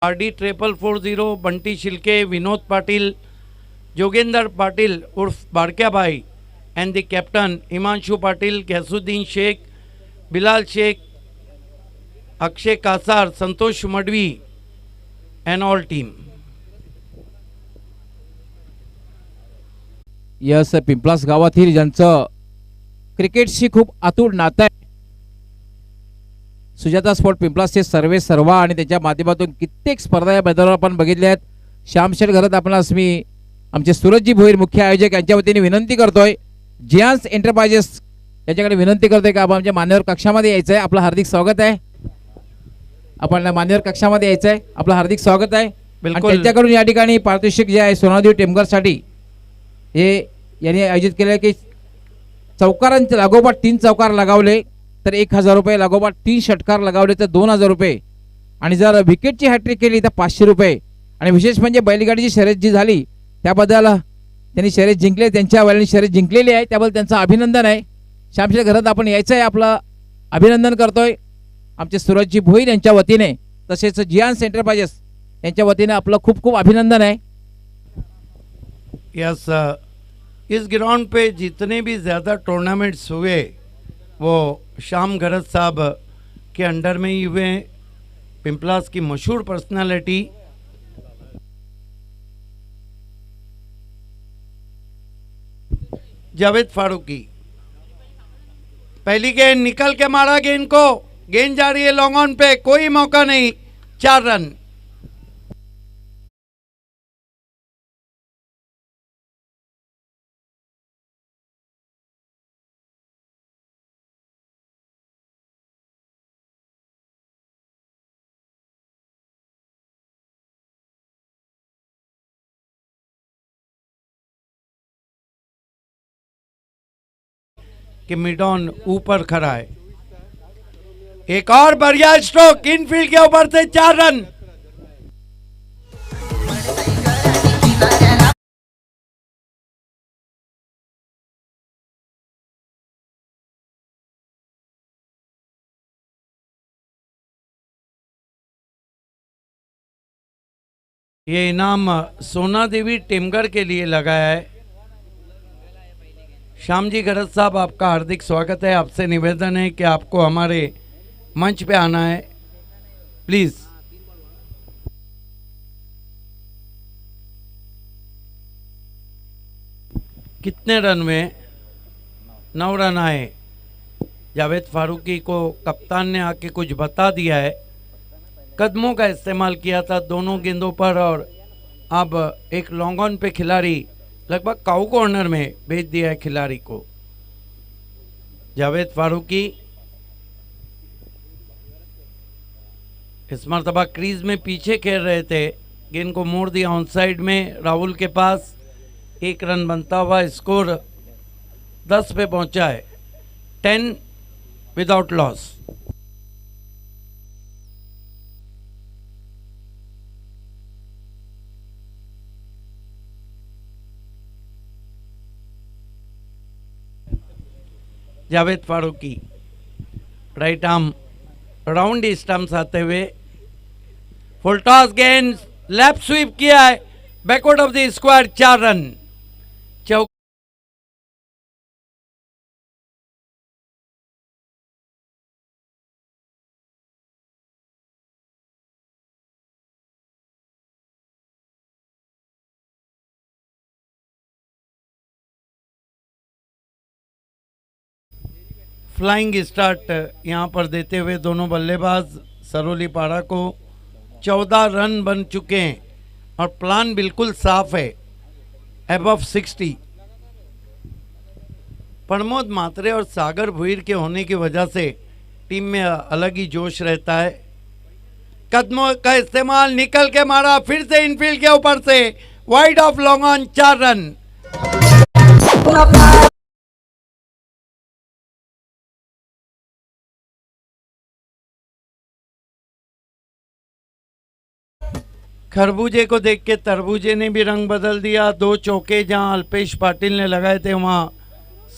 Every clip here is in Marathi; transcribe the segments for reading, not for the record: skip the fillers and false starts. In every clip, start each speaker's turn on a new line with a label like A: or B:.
A: RD 4440, बंटी शिल्के, विनोद पाटिल, जोगेंद्र पाटिल उर्फ बारक्या भाई, and the captain Himanshu Patil, Ghaisuddin Sheikh, Bilal Sheikh, Akshay Kasar, Santosh Madvi, and all team.
B: Yes, Pimplas गावातील ज्यांचं क्रिकेटशी खूप आतूर नातं आहे, सुजाता स्पोर्ट पिंपलासचे सर्वा आणि त्याच्या माध्यमातून कित्येक स्पर्धा या मैदानावर आपण बघितल्या आहेत. श्यामशेठ घरात आपणास मी आमचे सूरजजी भोईर मुख्य आयोजक यांच्या वतीने विनंती करतोय, जियांस एंटरप्राइजेस याच्याकडे विनंती करतोय का आमच्या मान्यवर कक्षामध्ये यायचं आहे. आपलं हार्दिक स्वागत आहे. आपण मान्यवर कक्षामध्ये यायचं आहे. आपलं हार्दिक स्वागत आहे.
A: बिलकुल.
B: त्यांच्याकडून या ठिकाणी पारितोषिक जे आहे सोनादेवी टेमघरसाठी हे यांनी आयोजित केले की चौकारांचे लागोपाठ 3 चौकार लगावले तर 1000 रुपये, लागोपाठ 3 षटकार लगावले तर 2000 रुपये, आणि जर विकेटची हॅट्रिक केली तर 500 रुपये. आणि विशेष म्हणजे बैलगाडीची शर्यत जी झाली त्याबद्दल त्यांनी शर्यत जिंकले, त्यांच्या बैलांनी शर्यत जिंकलेली आहे, त्याबद्दल त्यांचं अभिनंदन आहे. श्यामशेठ घरात आपण यायचं आहे, आपलं अभिनंदन करतोय आमचे सूरजजी भोईर यांच्या वतीने, तसेच जियांस एंटरप्राइजेस यांच्या वतीने आपलं खूप खूप अभिनंदन आहे.
A: यस, इस ग्राउंड पे जितने भी ज़्यादा टूर्नामेंट्स हुए वो श्याम घरत साहब के अंडर में ही हुए. पिंपलास की मशहूर पर्सनालिटी जावेद फारूकी, पहली गेंद निकल के मारा गेंद को, गेंद जा रही है लॉन्ग ऑन पे, कोई मौका नहीं, 4 रन. कि मिडॉन ऊपर खड़ा है. एक और बढ़िया स्ट्रोक, इनफील्ड के ऊपर से 4 रन. ये इनाम सोना देवी टेमघर के लिए लगाया है. श्याम जी घरत साहब, आपका हार्दिक स्वागत है. आपसे निवेदन है कि आपको हमारे मंच पे आना है, प्लीज. कितने रन में? 9 रन आए. जावेद फारूकी को कप्तान ने आके कुछ बता दिया है. कदमों का इस्तेमाल किया था दोनों गेंदों पर, और अब एक लॉन्ग ऑन पे खिलाड़ी लगभग काउ कॉर्नर में भेज दिया है खिलाड़ी को. जावेद फारूकी इस मरतबा क्रीज में पीछे खेल रहे थे, गेंद को मोड़ दिया ऑन साइड में राहुल के पास. 1 रन बनता हुआ स्कोर 10 पे पहुंचा है. 10 without loss. Javed Farooqui right arm round stumps आते हुए फुल टॉस, गेंद लेफ्ट स्वीप किया है, backward of the square, 4 run. Flying start यहाँ पर देते हुए दोनों बल्लेबाज सरोली पाड़ा को 14 रन बन चुके हैं और प्लान बिल्कुल साफ है, अबव 60. प्रमोद मात्रे और सागर भुईर के होने की वजह से टीम में अलग ही जोश रहता है. कदमों का इस्तेमाल, निकल के मारा, फिर से इनफील्ड के ऊपर से wide of long on, 4 run. खरबूजे को देख के तरबूजे ने भी रंग बदल दिया. 2 चौके जहां अल्पेश पाटिल ने लगाए थे, वहां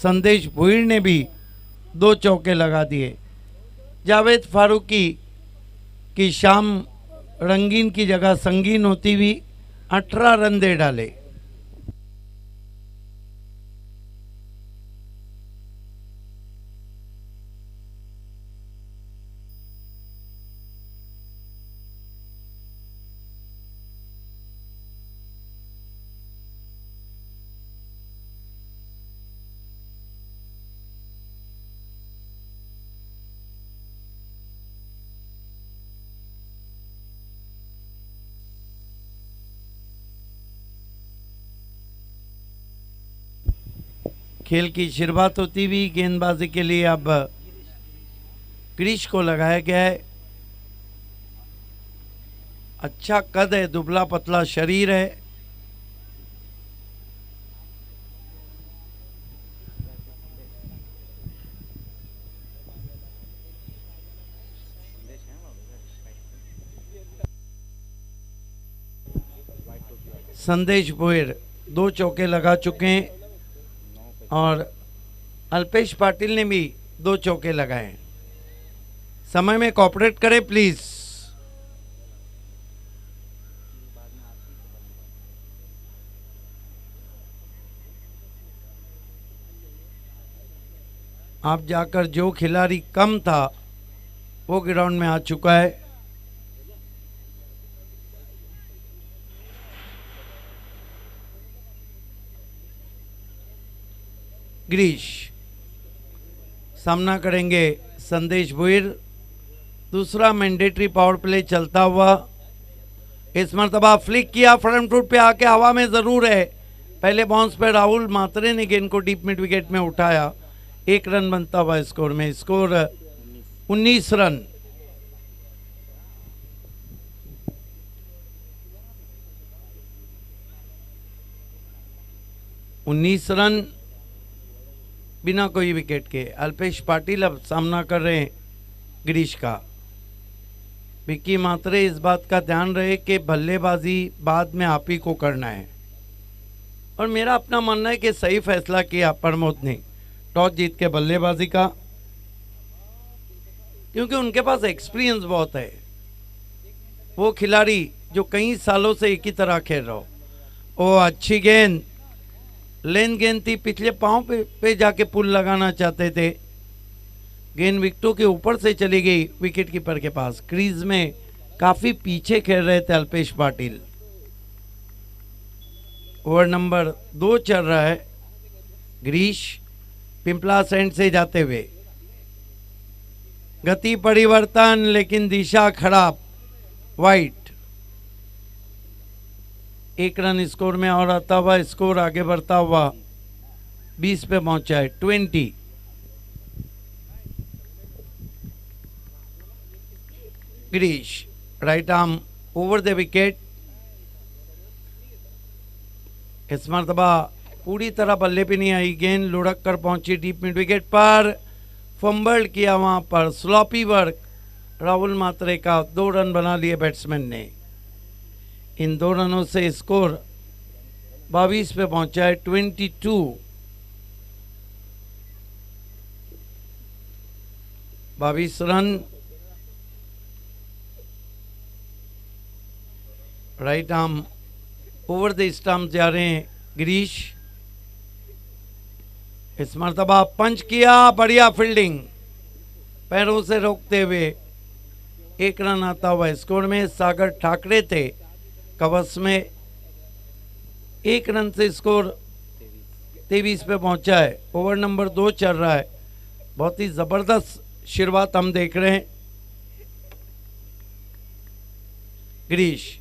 A: संदेश भुईर ने भी 2 चौके लगा दिए. जावेद फारूकी की शाम रंगीन की जगह संगीन होती हुई 18 रन दे डाले। खेल की शुरुआत होती हुई गेंदबाजी के लिए अब ग्रीश को लगाया गया है। अच्छा कद है, दुबला पतला शरीर है। संदेश भोयर 2 चौके लगा चुके हैं और अल्पेश पाटिल ने भी 2 चौके लगाए। समय में कोऑपरेट करें प्लीज। आप जाकर जो खिलाड़ी कम था वो ग्राउंड में आ चुका है। ग्रीश सामना करेंगे संदेश भोयर। दूसरा मैंडेटरी पावर प्ले चलता हुआ। इस मरतबा फ्लिक किया, फ्रंट फुट पे आके हवा में जरूर है। पहले बाउंस पे राहुल मात्रे ने गेंद को डीप मिड विकेट में उठाया। 1 रन बनता हुआ स्कोर में। Score 19 run. रन बिना कोई विकेट के। अल्पेश पाटिल अब सामना कर रहे हैं ग्रीश का। विक्की मात्रे इस बात का ध्यान रहे कि बल्लेबाजी बाद में आप ही को करना है। और मेरा अपना मानना है कि सही फैसला किया प्रमोद ने टॉस जीत के बल्लेबाजी का, क्योंकि उनके पास एक्सपीरियंस बहुत है। वो खिलाड़ी जो कई सालों से एक ही तरह खेल रहा हो। ओ अच्छी गेंद, लेन गेंद थी, पिछले पांव पे जाके पुल लगाना चाहते थे। गेंद विकेटों के ऊपर से चली गई विकेट कीपर के पास। क्रीज में काफी पीछे खेल रहे थे अल्पेश पाटिल। ओवर नंबर 2 चल रहा है। ग्रीश पिंपला सेंड से जाते हुए, गति परिवर्तन लेकिन दिशा खराब, वाइट। 1 रन स्कोर में और आता हुआ स्कोर आगे बढ़ता हुआ 20 पे पहुंचा है। 20। Girish right arm over the wicket. इस मरतबा पूरी तरह बल्ले पे नहीं आई गेंद, लुढ़क कर पहुंची डीप मिड विकेट पर। फंबल किया वहां पर, स्लॉपी वर्क राहुल मात्रे का। 2 रन बना लिए बैट्समैन ने। इन 2 रनों से स्कोर 22 पे पहुंचा है। 22। 22 run. Right arm over the stump जा रहे हैं ग्रीश। इस मरतबा पंच किया, बढ़िया फील्डिंग, पैरों से रोकते हुए 1 रन आता हुआ स्कोर में। सागर ठाकरे थे कवच में। 1 रन से स्कोर 23 पे पहुंचा है। ओवर नंबर 2 चल रहा है। बहुत ही जबरदस्त शुरुआत हम देख रहे हैं। ग्रीश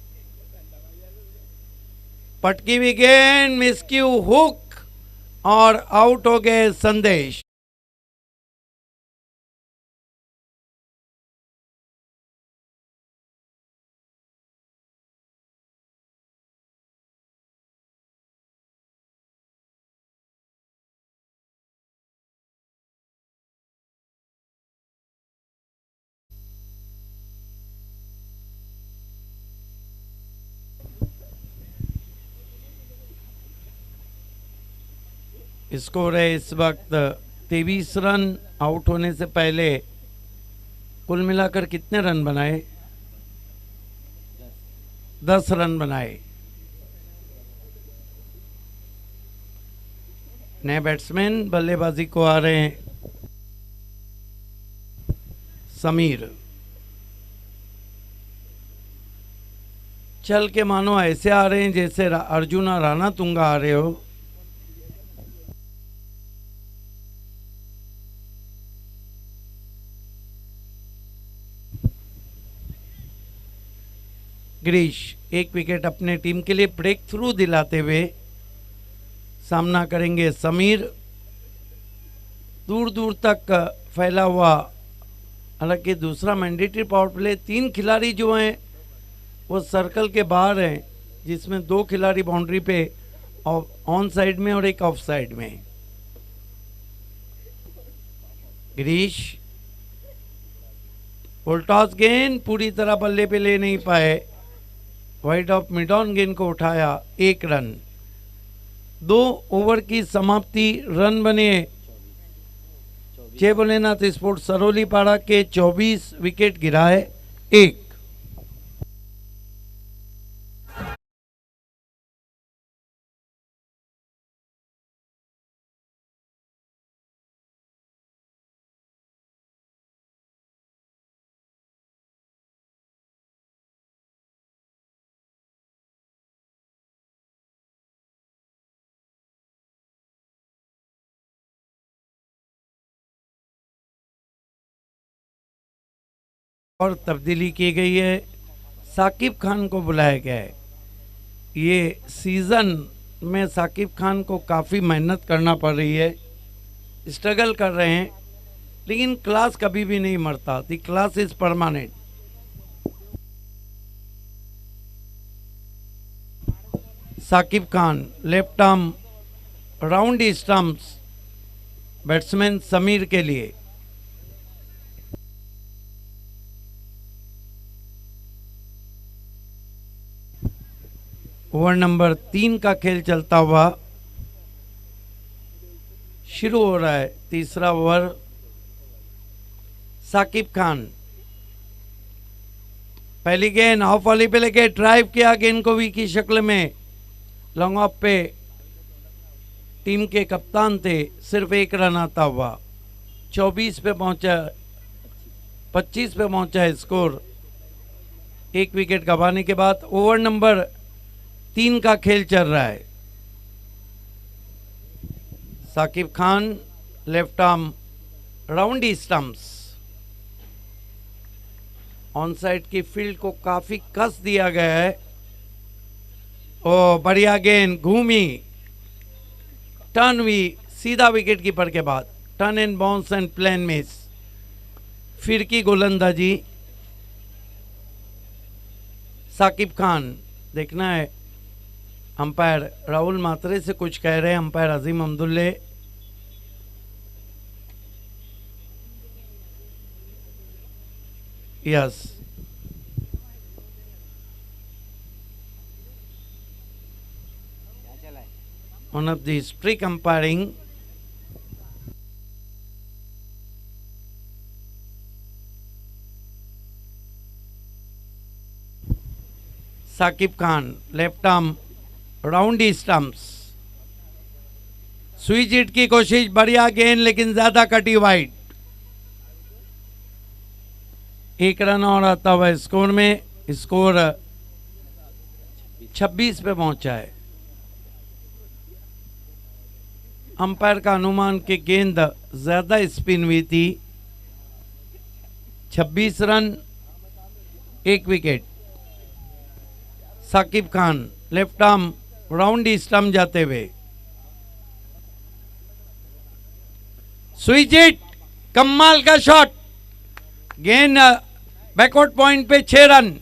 A: पटकी हुई गेंद, मिसक्यू हुक और आउट हो गए संदेश। स्कोर है इस वक्त 23 रन। आउट होने से पहले कुल मिलाकर कितने रन बनाए? 10 रन बनाए। नए बैट्समैन बल्लेबाजी को आ रहे हैं समीर। चल के मानो ऐसे आ रहे हैं जैसे अर्जुना राणा तुंगा आ रहे हो। गिरीश एक विकेट अपने टीम के लिए ब्रेक थ्रू दिलाते हुए सामना करेंगे समीर। दूर दूर तक फैला हुआ, हालांकि दूसरा मैंडेटरी पावर प्ले 3 खिलाड़ी जो हैं वो सर्कल के बाहर हैं, जिसमें 2 खिलाड़ी बाउंड्री पे ऑन साइड में और एक ऑफ साइड में। गिरीश फुलटॉस गेंद पूरी तरह बल्ले पे ले नहीं पाए। वाइड ऑफ मिड ऑन गेंद को उठाया, 1 रन। 2 ओवर की समाप्ति, रन बने जय भोलेनाथ स्पोर्ट्स सरोलीपाड़ा के 24 विकेट गिराए 1। और तब्दीली की गई है, साकिब खान को बुलाया गया है। ये सीज़न में साकिब खान को काफ़ी मेहनत करना पड़ रही है, स्ट्रगल कर रहे हैं, लेकिन क्लास कभी भी नहीं मरता। The class is permanent. Saqib Khan left arm round stumps batsman Sameer के लिए। ओवर नंबर 3 का खेल चलता हुआ शुरू हो रहा है। तीसरा ओवर। साकिब खान पहली गेंद ऑफ वाली पे लेके ड्राइव किया, गेंद को वी की शक्ल में। लॉन्ग ऑफ पे टीम के कप्तान थे, सिर्फ 1 रन आता हुआ। 24 पे पहुंचा, 25 पे पहुंचा है स्कोर 1 विकेट गंवाने के बाद। ओवर नंबर 3 का खेल चल रहा है। Saqib Khan left arm round stumps, on side की फील्ड को काफी कस दिया गया है। ओ बढ़िया गेंद घूमी, टर्न हुई सीधा विकेट कीपर के बाद। Turn and bounce and plain miss, फिर की गोलंदाजी। साकिब खान, देखना है अंपायर राहुल मात्रे से कुछ कह रहे हैं umpire Azeem Abdulle. Yes, one of the strict umpiring. Saqib Khan left arm round stumps, switch hit की कोशिश, बढ़िया गेंद लेकिन ज्यादा कटी वाइड। 1 रन और आता हुआ स्कोर में। स्कोर 26 पे पहुंचा है। अंपायर का अनुमान कि गेंद ज्यादा स्पिन हुई थी। 26 run 1 wicket. Saqib Khan left arm round stump जाते हुए, स्विच हिट, कमाल का शॉट, गेंद बैकवर्ड पॉइंट पे 6 रन।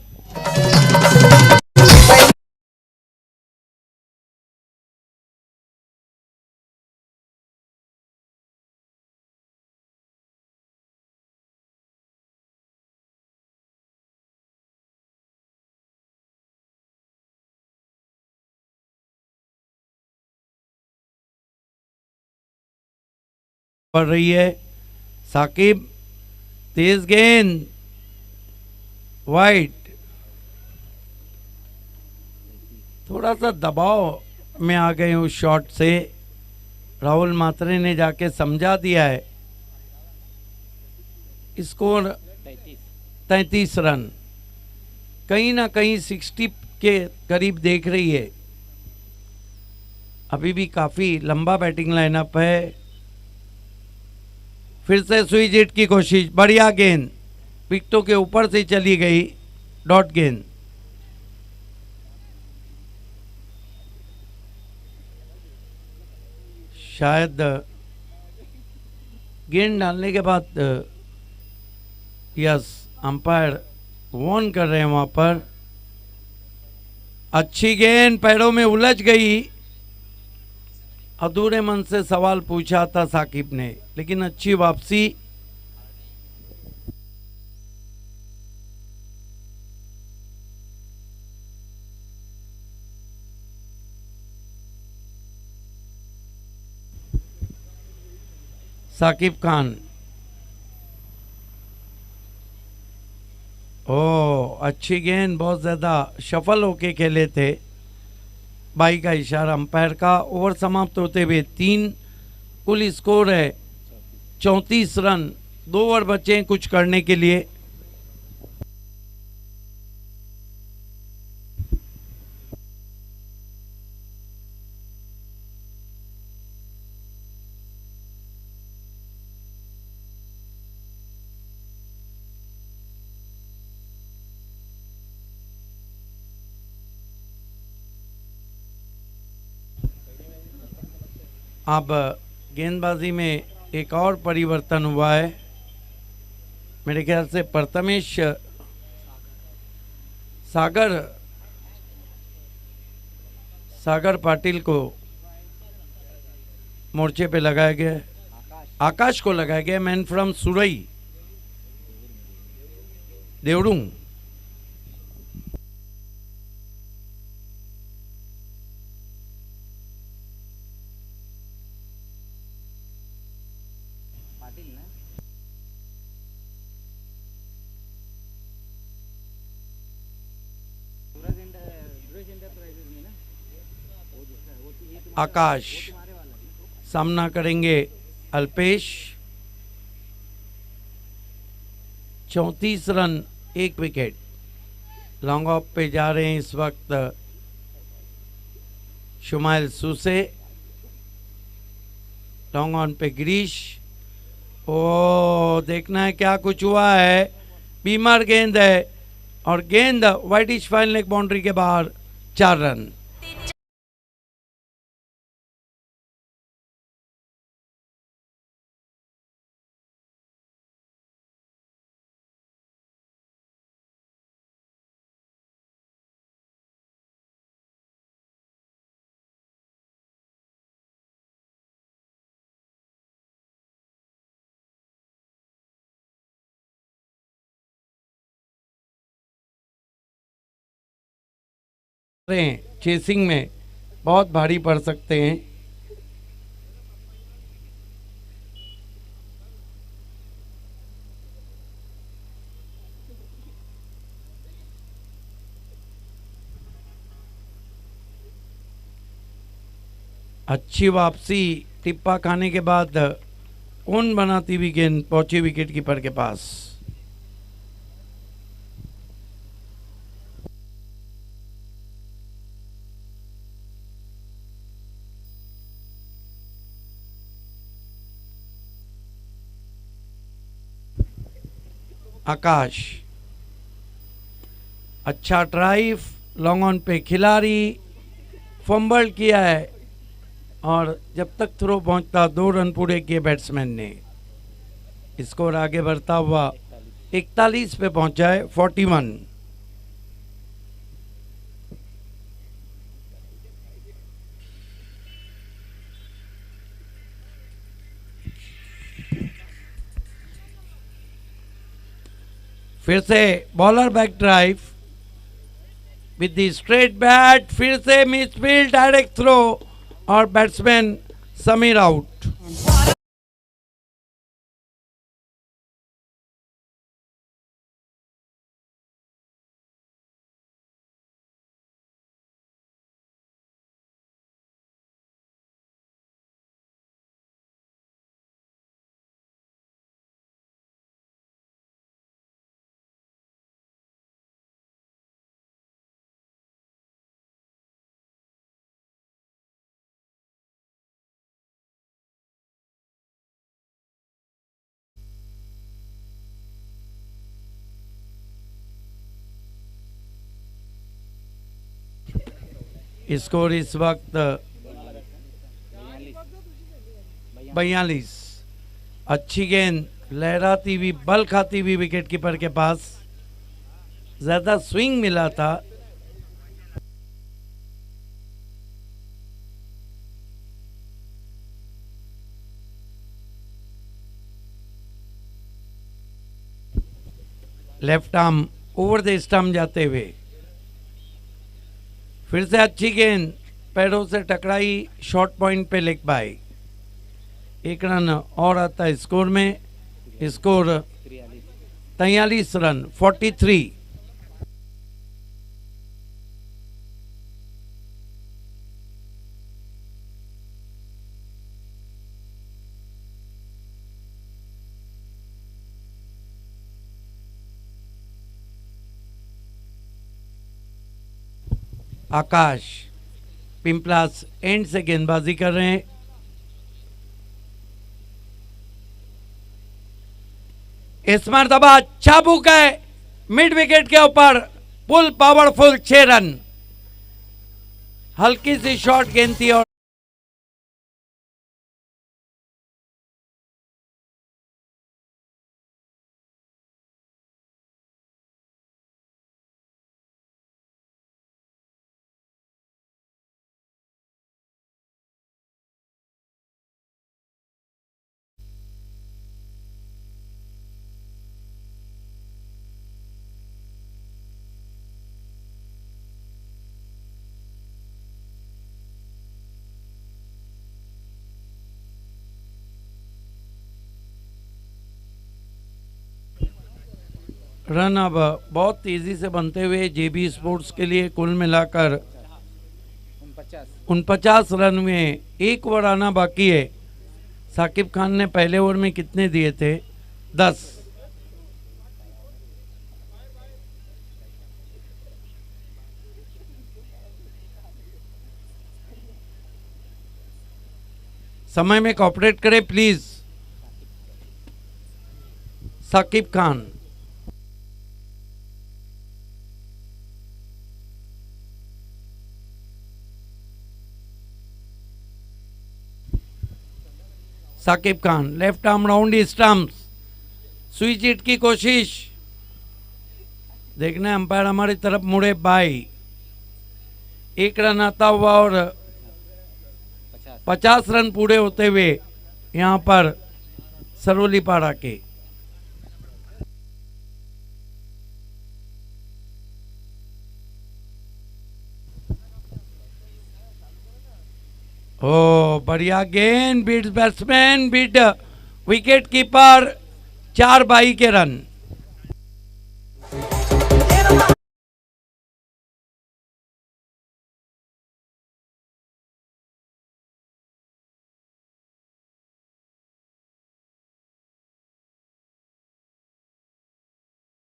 A: पड़ रही है। साकिब, तेज गेंद वाइड, थोड़ा सा दबाव में आ गए उस शॉट से। राहुल मात्रे ने जाके समझा दिया है। स्कोर 33 रन, कहीं ना कहीं 60 के करीब देख रही है। अभी भी काफी लंबा बैटिंग लाइनअप है। फिर से स्विच हिट की कोशिश, बढ़िया गेंद, विकेटों के ऊपर से चली गई, डॉट गेंद। शायद गेंद डालने के बाद यस, अंपायर वार्न कर रहे हैं वहां पर। अच्छी गेंद पैरों में उलझ गई। अधूरे मन से सवाल पूछा था साकिब ने, लेकिन अच्छी वापसी। साकिब खान, ओ अच्छी गेंद, बहुत ज्यादा सफल होके खेले थे। बाई का इशारा अंपायर का। ओवर समाप्त होते हुए 3, कुल स्कोर है 34 रन। 2 ओवर बचे हैं कुछ करने के लिए। अब गेंदबाजी में एक और परिवर्तन हुआ है। मेरे ख्याल से प्रथमेश सागर पाटिल को मोर्चे पे लगाया गया है। आकाश को लगाया गया, मैन फ्रॉम सुरई, देवडूंग। आकाश सामना करेंगे Alpesh. 34 run, 1 wicket. Long off पे जा रहे हैं इस वक्त शुमाइल सूसे। लॉन्ग ऑन पे गिरीश। ओ देखना है क्या कुछ हुआ है। बीमार गेंद है और गेंद वाइटिश फाइन लेग बाउंड्री के बाहर, 4 रन। चेसिंग में बहुत भारी पड़ सकते हैं। अच्छी वापसी, टिप्पा खाने के बाद कौन बनाती हुई गेंद पहुंची विकेट कीपर के पास। आकाश, अच्छा ड्राइव, लॉन्ग ऑन पे खिलाड़ी, फंबल किया है और जब तक थ्रो पहुंचता 2 रन पूरे किए बैट्समैन ने। स्कोर आगे बढ़ता हुआ 41 पे पहुंचा है, 41। फिर से बॉलर बैक ड्राइव विद द स्ट्रेट बैट, फिर से मिसफील्ड डायरेक्ट थ्रो और बैट्समैन समीर आउट। स्कोर इस वक्त 42। अच्छी गेंद लहराती हुई बल खाती हुई विकेट कीपर के पास, ज्यादा स्विंग मिला था। Left arm over the stump जाते हुए, फिर से अच्छी गेंद पैरों से टकराई, शॉर्ट पॉइंट पे लेग बाय। 1 रन और आता है स्कोर में। Score 43 run, 43। आकाश पिंपलास एंड से गेंदबाजी कर रहे हैं। इस मरतबा अच्छा बुक है मिड विकेट के ऊपर, फुल पावरफुल 6 रन। हल्की सी शॉर्ट गेंद थी और रन अब बहुत तेजी से बनते हुए जेबी स्पोर्ट्स के लिए कुल मिलाकर 49 रन में 1 ओवर आना बाकी है। साकिब खान ने पहले ओवर में कितने दिए थे? 10। समय में कॉपरेट करें please. Saqib Khan Saqib Khan left arm round stumps, switch hit की कोशिश। देखना अंपायर हमारी तरफ मुड़े बाई। 1 रन आता हुआ और 50 रन पूरे होते हुए यहां पर सरोली पाड़ा के। ओ बढ़िया गेंद, beat batsman, beat wicket keeper, 4 bye के रन।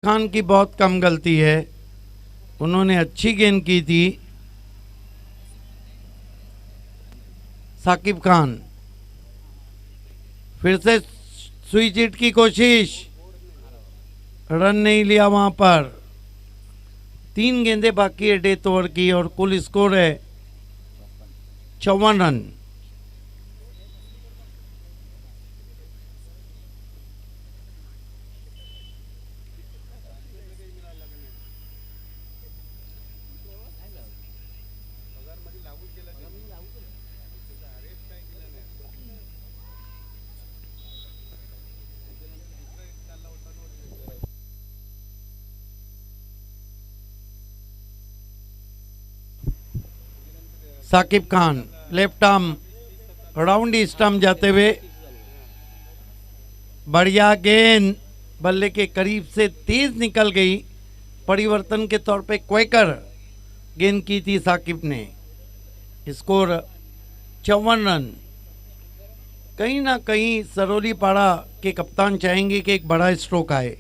A: खान की बहुत कम गलती है, उन्होंने अच्छी गेंद की थी। साकिब खान फिर से स्विच हिट की कोशिश, रन नहीं लिया वहां पर। 3 गेंदें बाकी है डेथ ओवर की और कुल स्कोर है 54 run. Saqib Khan left arm round stump जाते हुए, बढ़िया गेंद बल्ले के करीब से तेज निकल गई। परिवर्तन के तौर पे क्वेकर गेंद की थी साकिब ने। Score 54 run. कहीं ना कहीं सरोली पाड़ा के कप्तान चाहेंगे कि एक बड़ा स्ट्रोक आए।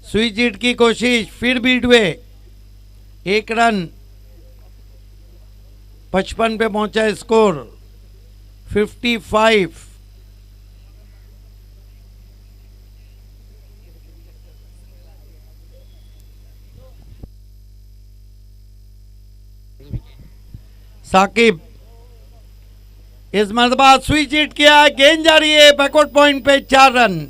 A: स्विच हिट की कोशिश, फिर बीट हुए। 1 रन, 55 पे पहुंचा स्कोर 55। साकिब इस मरतबा स्विच हिट किया है, गेंद जा रही है बैकवर्ड पॉइंट पे 4 रन।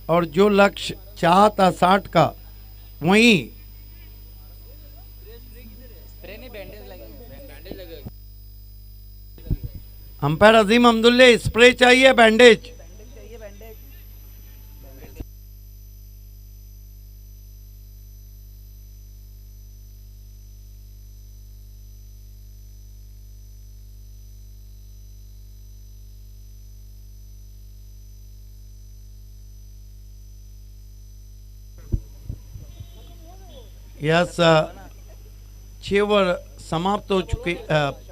A: और जो लक्ष्य चाहा था 60 का वहीं अंपायर अजीम अब्दुल्ले स्प्रे चाहिए, बैंडेज। यस 6 ओवर समाप्त हो चुके,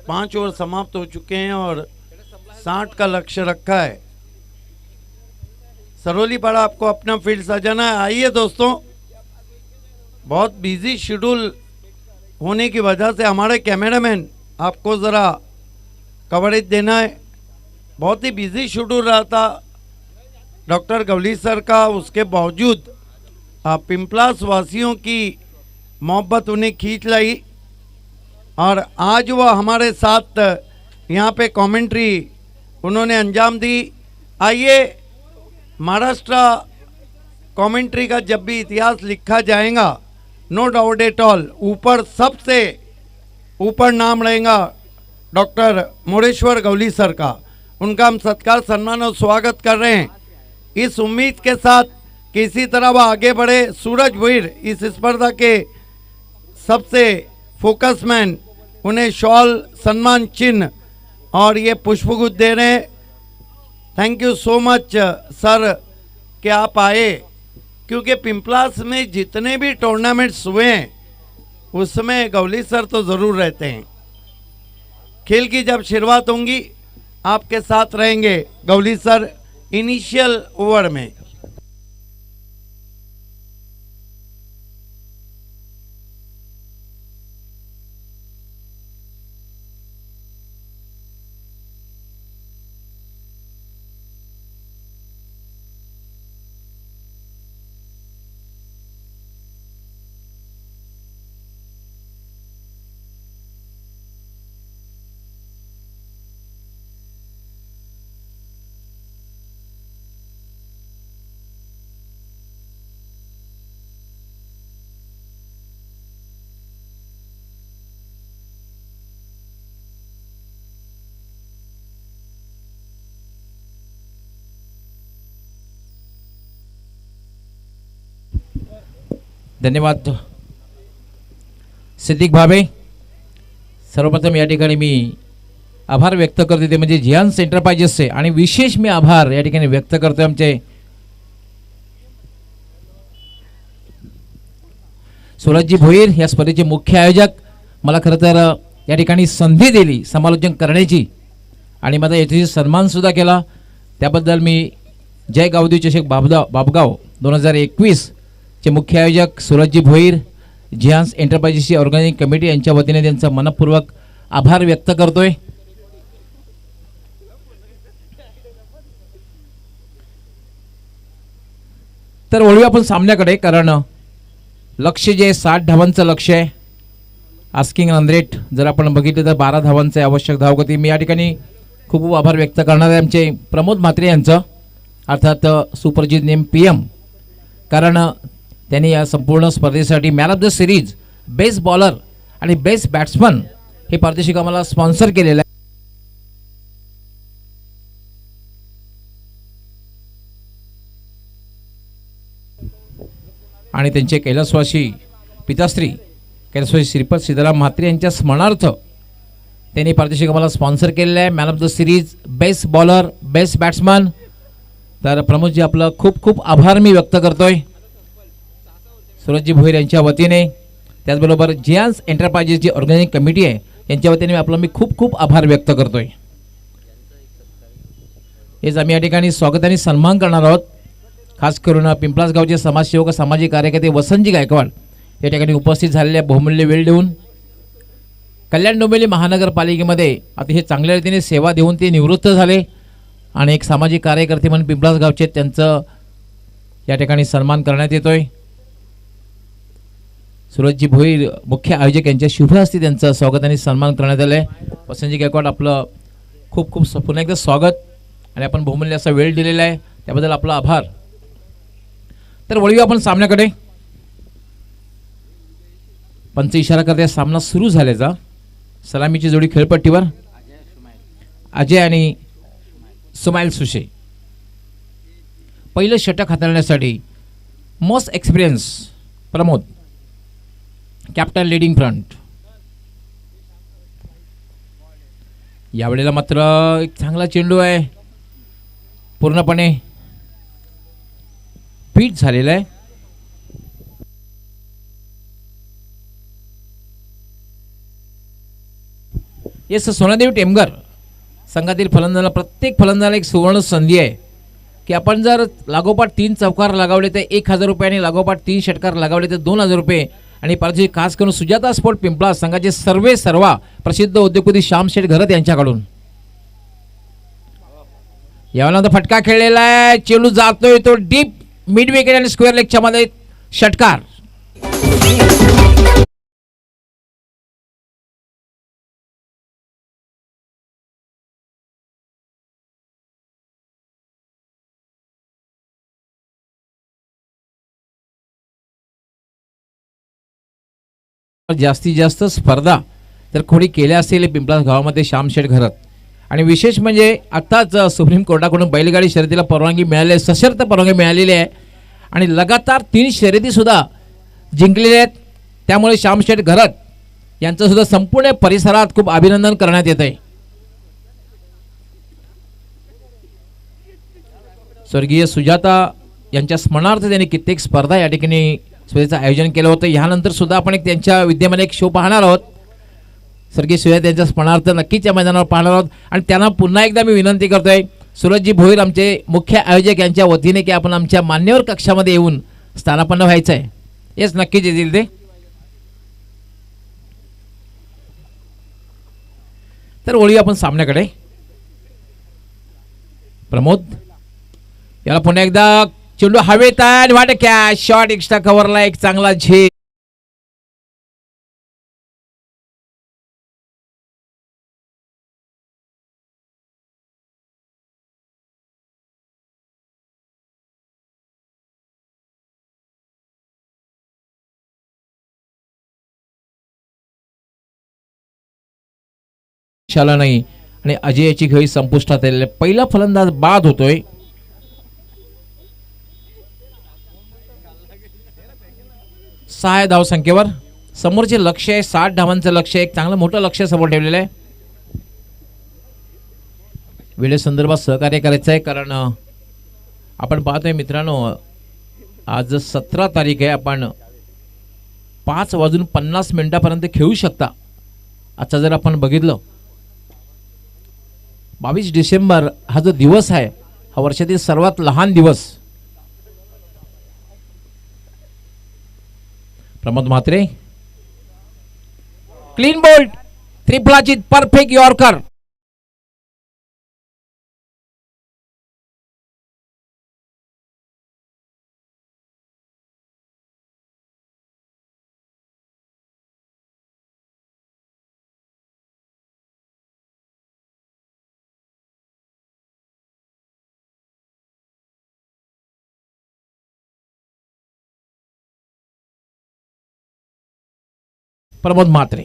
A: 5 ओवर समाप्त हो चुके हैं और 60 का लक्ष्य रखा है। सरोली पाड़ा आपको अपना फील्ड सजाना है। आइए दोस्तों, बहुत बिजी शेड्यूल होने की वजह से हमारे कैमरामैन आपको ज़रा कवरेज देना है। बहुत ही बिजी शेड्यूल रहा था डॉक्टर गवली सर का, उसके बावजूद पिंपलास वासियों की मोहब्बत उन्हें खींच लाई और आज वह हमारे साथ यहाँ पे कमेंट्री उन्होंने अंजाम दी। आइए, महाराष्ट्र कमेंट्री का जब भी इतिहास लिखा जाएगा, नो डाउट एट ऑल, ऊपर सबसे ऊपर नाम रहेगा डॉक्टर मोरेश्वर गवली सर का। उनका हम सत्कार, सम्मान और स्वागत कर रहे हैं, इस उम्मीद के साथ कि इसी तरह वह आगे बढ़े। सूरज भुईर इस स्पर्धा के सबसे फोकस मैन, उन्हें शॉल, सम्मान चिन्ह और ये पुष्पगुच्छ दे रहे हैं। Thank you so much sir कि आप आए, क्योंकि पिंपलास में जितने भी टूर्नामेंट्स हुए हैं उसमें गवली सर तो ज़रूर रहते हैं। खेल की जब शुरुआत होंगी आपके साथ रहेंगे गवली सर इनिशियल ओवर में।
B: धन्यवाद सिद्दीक भावे। सर्वप्रथम या ठिकाणी मी आभार व्यक्त करते ते म्हणजे जियांस एंटरप्राइजेसचे, आणि विशेष मी आभार या ठिकाणी व्यक्त करतो आमचे सूरजजी भोईर या स्पर्धेचे मुख्य आयोजक। मला खरं तर या ठिकाणी संधी दिली समालोचन करण्याची आणि माझा याच्याशी सन्मान सुद्धा केला, त्याबद्दल मी जय गावदेवी चषक बाबगाव 2021 चे मुख्य आयोजक सूरजजी भोईर, जियांस एंटरप्राइजेसची ऑर्गनायझिंग कमिटी यांच्या वतीने त्यांचा मनपूर्वक आभार व्यक्त करतोय। तर वळूया आपण सामन्याकडे, कारण लक्ष्य जे 60 धावांचं लक्ष्य आहे, आस्किंग रन रेट जर आपण बघितलं तर 12 धावांचे आवश्यक धावगती। मी या ठिकाणी खूप खूप आभार व्यक्त करणार आहे आमचे प्रमोद म्हात्रे यांचं, अर्थात सुपरजीत नेम PM, कारण त्यांनी या संपूर्ण स्पर्धेसाठी man of the series, best bowler आणि बेस्ट बॅट्समन हे पारितोषिक आम्हाला स्पॉन्सर केलेलं आहे। आणि त्यांचे कैलासवासी पिताश्री कैलासवासी श्रीपद सीताराम म्हात्रे यांच्या स्मरणार्थ त्यांनी पारितोषिक आम्हाला स्पॉन्सर केलेलं आहे, man of the series, best bowler, best batsman. तर प्रमोदजी आपलं खूप खूप आभार मी व्यक्त करतोय सूरजजी भोईर यांच्या वतीने, त्याचबरोबर जियांस एंटरप्राइजेसची ऑर्गनायझिंग कमिटी आहे यांच्या वतीने आपलं मी खूप खूप आभार व्यक्त करतोय। हेच आम्ही या ठिकाणी स्वागत आणि सन्मान करणार आहोत खास करून पिंपळास गावचे समाजसेवक सामाजिक कार्यकर्ते वसंतजी गायकवाड या ठिकाणी उपस्थित झालेल्या बहुमूल्य वेळ देऊन कल्याण डोंबिवली महानगरपालिकेमध्ये अतिशय चांगल्या रीतीने सेवा देऊन ते निवृत्त झाले आणि एक सामाजिक कार्यकर्ते म्हणून पिंपळास गावचे त्यांचं या ठिकाणी सन्मान करण्यात येतोय। सुरजजी भोईर मुख्य आयोजक यांच्या शुभ हस्ते त्यांचं स्वागत आणि सन्मान करण्यात आलं आहे। वसंतजी गायकवाड आपलं खूप खूप पुन्हा एकदा स्वागत आणि आपण बहुमूल्य असा वेळ दिलेला आहे त्याबद्दल आपला आभार। तर वळूया आपण सामन्याकडे। पंच इशारा करते सामना सुरू झाल्याचा। सलामीची जोडी खेळपट्टीवर अजय आणि सुमाईल सुशे। पहिलं षटक हाताळण्यासाठी most experience Pramod captain leading front. यावेळेला मात्र एक चांगला चेंडू आहे पूर्णपणे पीट झालेला आहे। येस सोनादेवी टेमगर संघातील फलंदाजाला प्रत्येक फलंदाजाला एक सुवर्ण संधी आहे की आपण जर लागोपाठ 3 चौकार लगावले तर 1000 रुपये आणि लागोपाठ 3 षटकार लगावले तर 2000 रुपये आणि पारजी खास करून सुजाता स्पोर्ट पिंपळास संघाचे सर्वा प्रसिद्ध उद्योगपती श्यामशेठ घरत यांच्याकडून। यावेळेला फटका खेळलेला आहे चेंडू जातोय तो डीप मिड विकेट आणि स्क्वेअर लेगच्या मध्ये षटकार। जास्तीत जास्त स्पर्धा तर कोणी केल्या असेल पिंपळास गावामध्ये श्यामशेठ घरत आणि विशेष म्हणजे आत्ताच सुप्रीम कोर्टाकडून बैलगाडी शर्यतीला परवानगी मिळाली आहे, सशर्त परवानगी मिळालेली आहे आणि लगातार 3 शर्यती सुद्धा जिंकलेल्या आहेत। त्यामुळे श्यामशेठ घरत यांचं सुद्धा संपूर्ण परिसरात खूप अभिनंदन करण्यात येत आहे। स्वर्गीय सुजाता यांच्या स्मरणार्थ त्यांनी कित्येक स्पर्धा या ठिकाणी स्पर्धेचं आयोजन केलं होतं। यानंतर सुद्धा आपण एक त्यांच्या विद्यमान एक शो पाहणार आहोत। स्वर्गीय सुजाता यांच्या स्मरणार्थ नक्कीच या मैदानावर पाहणार आहोत आणि त्यांना पुन्हा एकदा मी विनंती करतोय सुरजजी भोईर आमचे मुख्य आयोजक यांच्या वतीने की आपण आमच्या मान्यवर कक्षामध्ये येऊन स्थानापन्न व्हायचं आहे। येस नक्कीच येतील ते। तर वळूया आपण सामन्याकडे। प्रमोद याला पुन्हा एकदा चेंडू हवेत आहे वाट कॅच शॉट एक्स्ट्रा कव्हरला एक चांगला झेल। शाला नाही आणि अजयची खेळी संपुष्टात आलेली। पहिला फलंदाज बाद होतोय। सहा धाव संख्येवर समोरचे लक्ष आहे 60 धावांचं लक्ष, एक चांगलं मोठं लक्ष समोर ठेवलेलं आहे। वेळेसंदर्भात सहकार्य करायचं आहे कारण आपण पाहतोय मित्रांनो आज 17 तारीख आहे। आपण 5:50 खेळू शकता। आजचा जर आपण बघितलं 22 डिसेंबर हा जो दिवस आहे हा वर्षातील सर्वात लहान दिवस। प्रमोद म्हात्रे क्लीन बोल्ट त्रिफळाची परफेक्ट यॉर्कर। प्रमोद म्हात्रे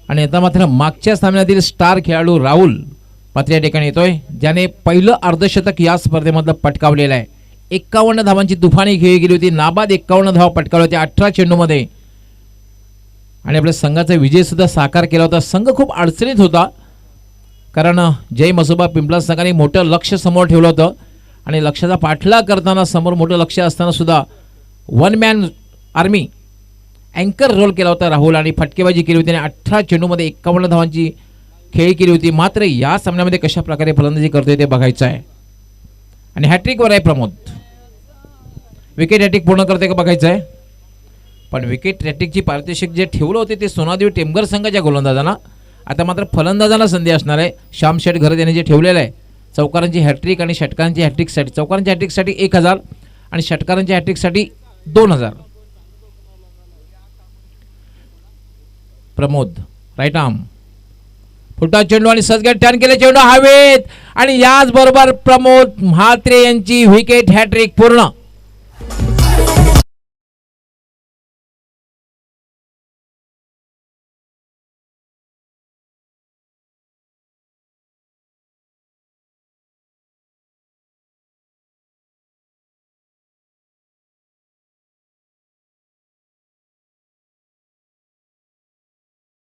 B: आणि आता मात्र मागच्या सामन्यातील स्टार खेळाडू राहुल मात्र या ठिकाणी येतोय ज्याने पहिलं अर्धशतक या स्पर्धेमधलं पटकावलेलं आहे। 51 धावांची तुफानी खेळी गेली होती। नाबाद 51 धावा पटकावल्या होत्या 18 चेंडूमध्ये आणि आपल्या संघाचा विजय सुद्धा साकार केला होता। संघ खूप अडचणीत होता कारण जय मसोबा पिंपळास संघाने मोठं लक्ष समोर ठेवलं होतं आणि लक्ष्याचा पाठलाग करताना समोर मोठं लक्ष असताना सुद्धा वन मॅन आर्मी अँकर रोल केला होता राहुल आणि फटकेबाजी केली होती आणि 18 चेंडूमध्ये 51 धावांची खेळी केली होती। मात्र या सामन्यामध्ये कशा प्रकारे फलंदाजी करतोय ते बघायचं आहे। आणि हॅट्रिकवर आहे प्रमोद. विकेट हॅट्रिक पूर्ण करते का बघायचं आहे. पण विकेट हॅट्रिकची पारितोषिक जे ठेवलं होते ते सोनादेवी टेमघर संघाच्या गोलंदाजांना. आता मात्र फलंदाजांना संधी असणार आहे. श्याम शेठ घरत यांनी जे ठेवलेलं आहे चौकारांची हॅट्रिक आणि षटकारांची हॅट्रिकसाठी, चौकारांच्या हॅट्रिकसाठी 1000 आणि षटकारांच्या हॅट्रिकसाठी 2000. प्रमोद राईट आर्म फुटा चेंडू आणि सजगट टर्न केले, चेंडू हवेत आणि याच बरोबर प्रमोद म्हात्रे यांची विकेट हॅट्रिक पूर्ण.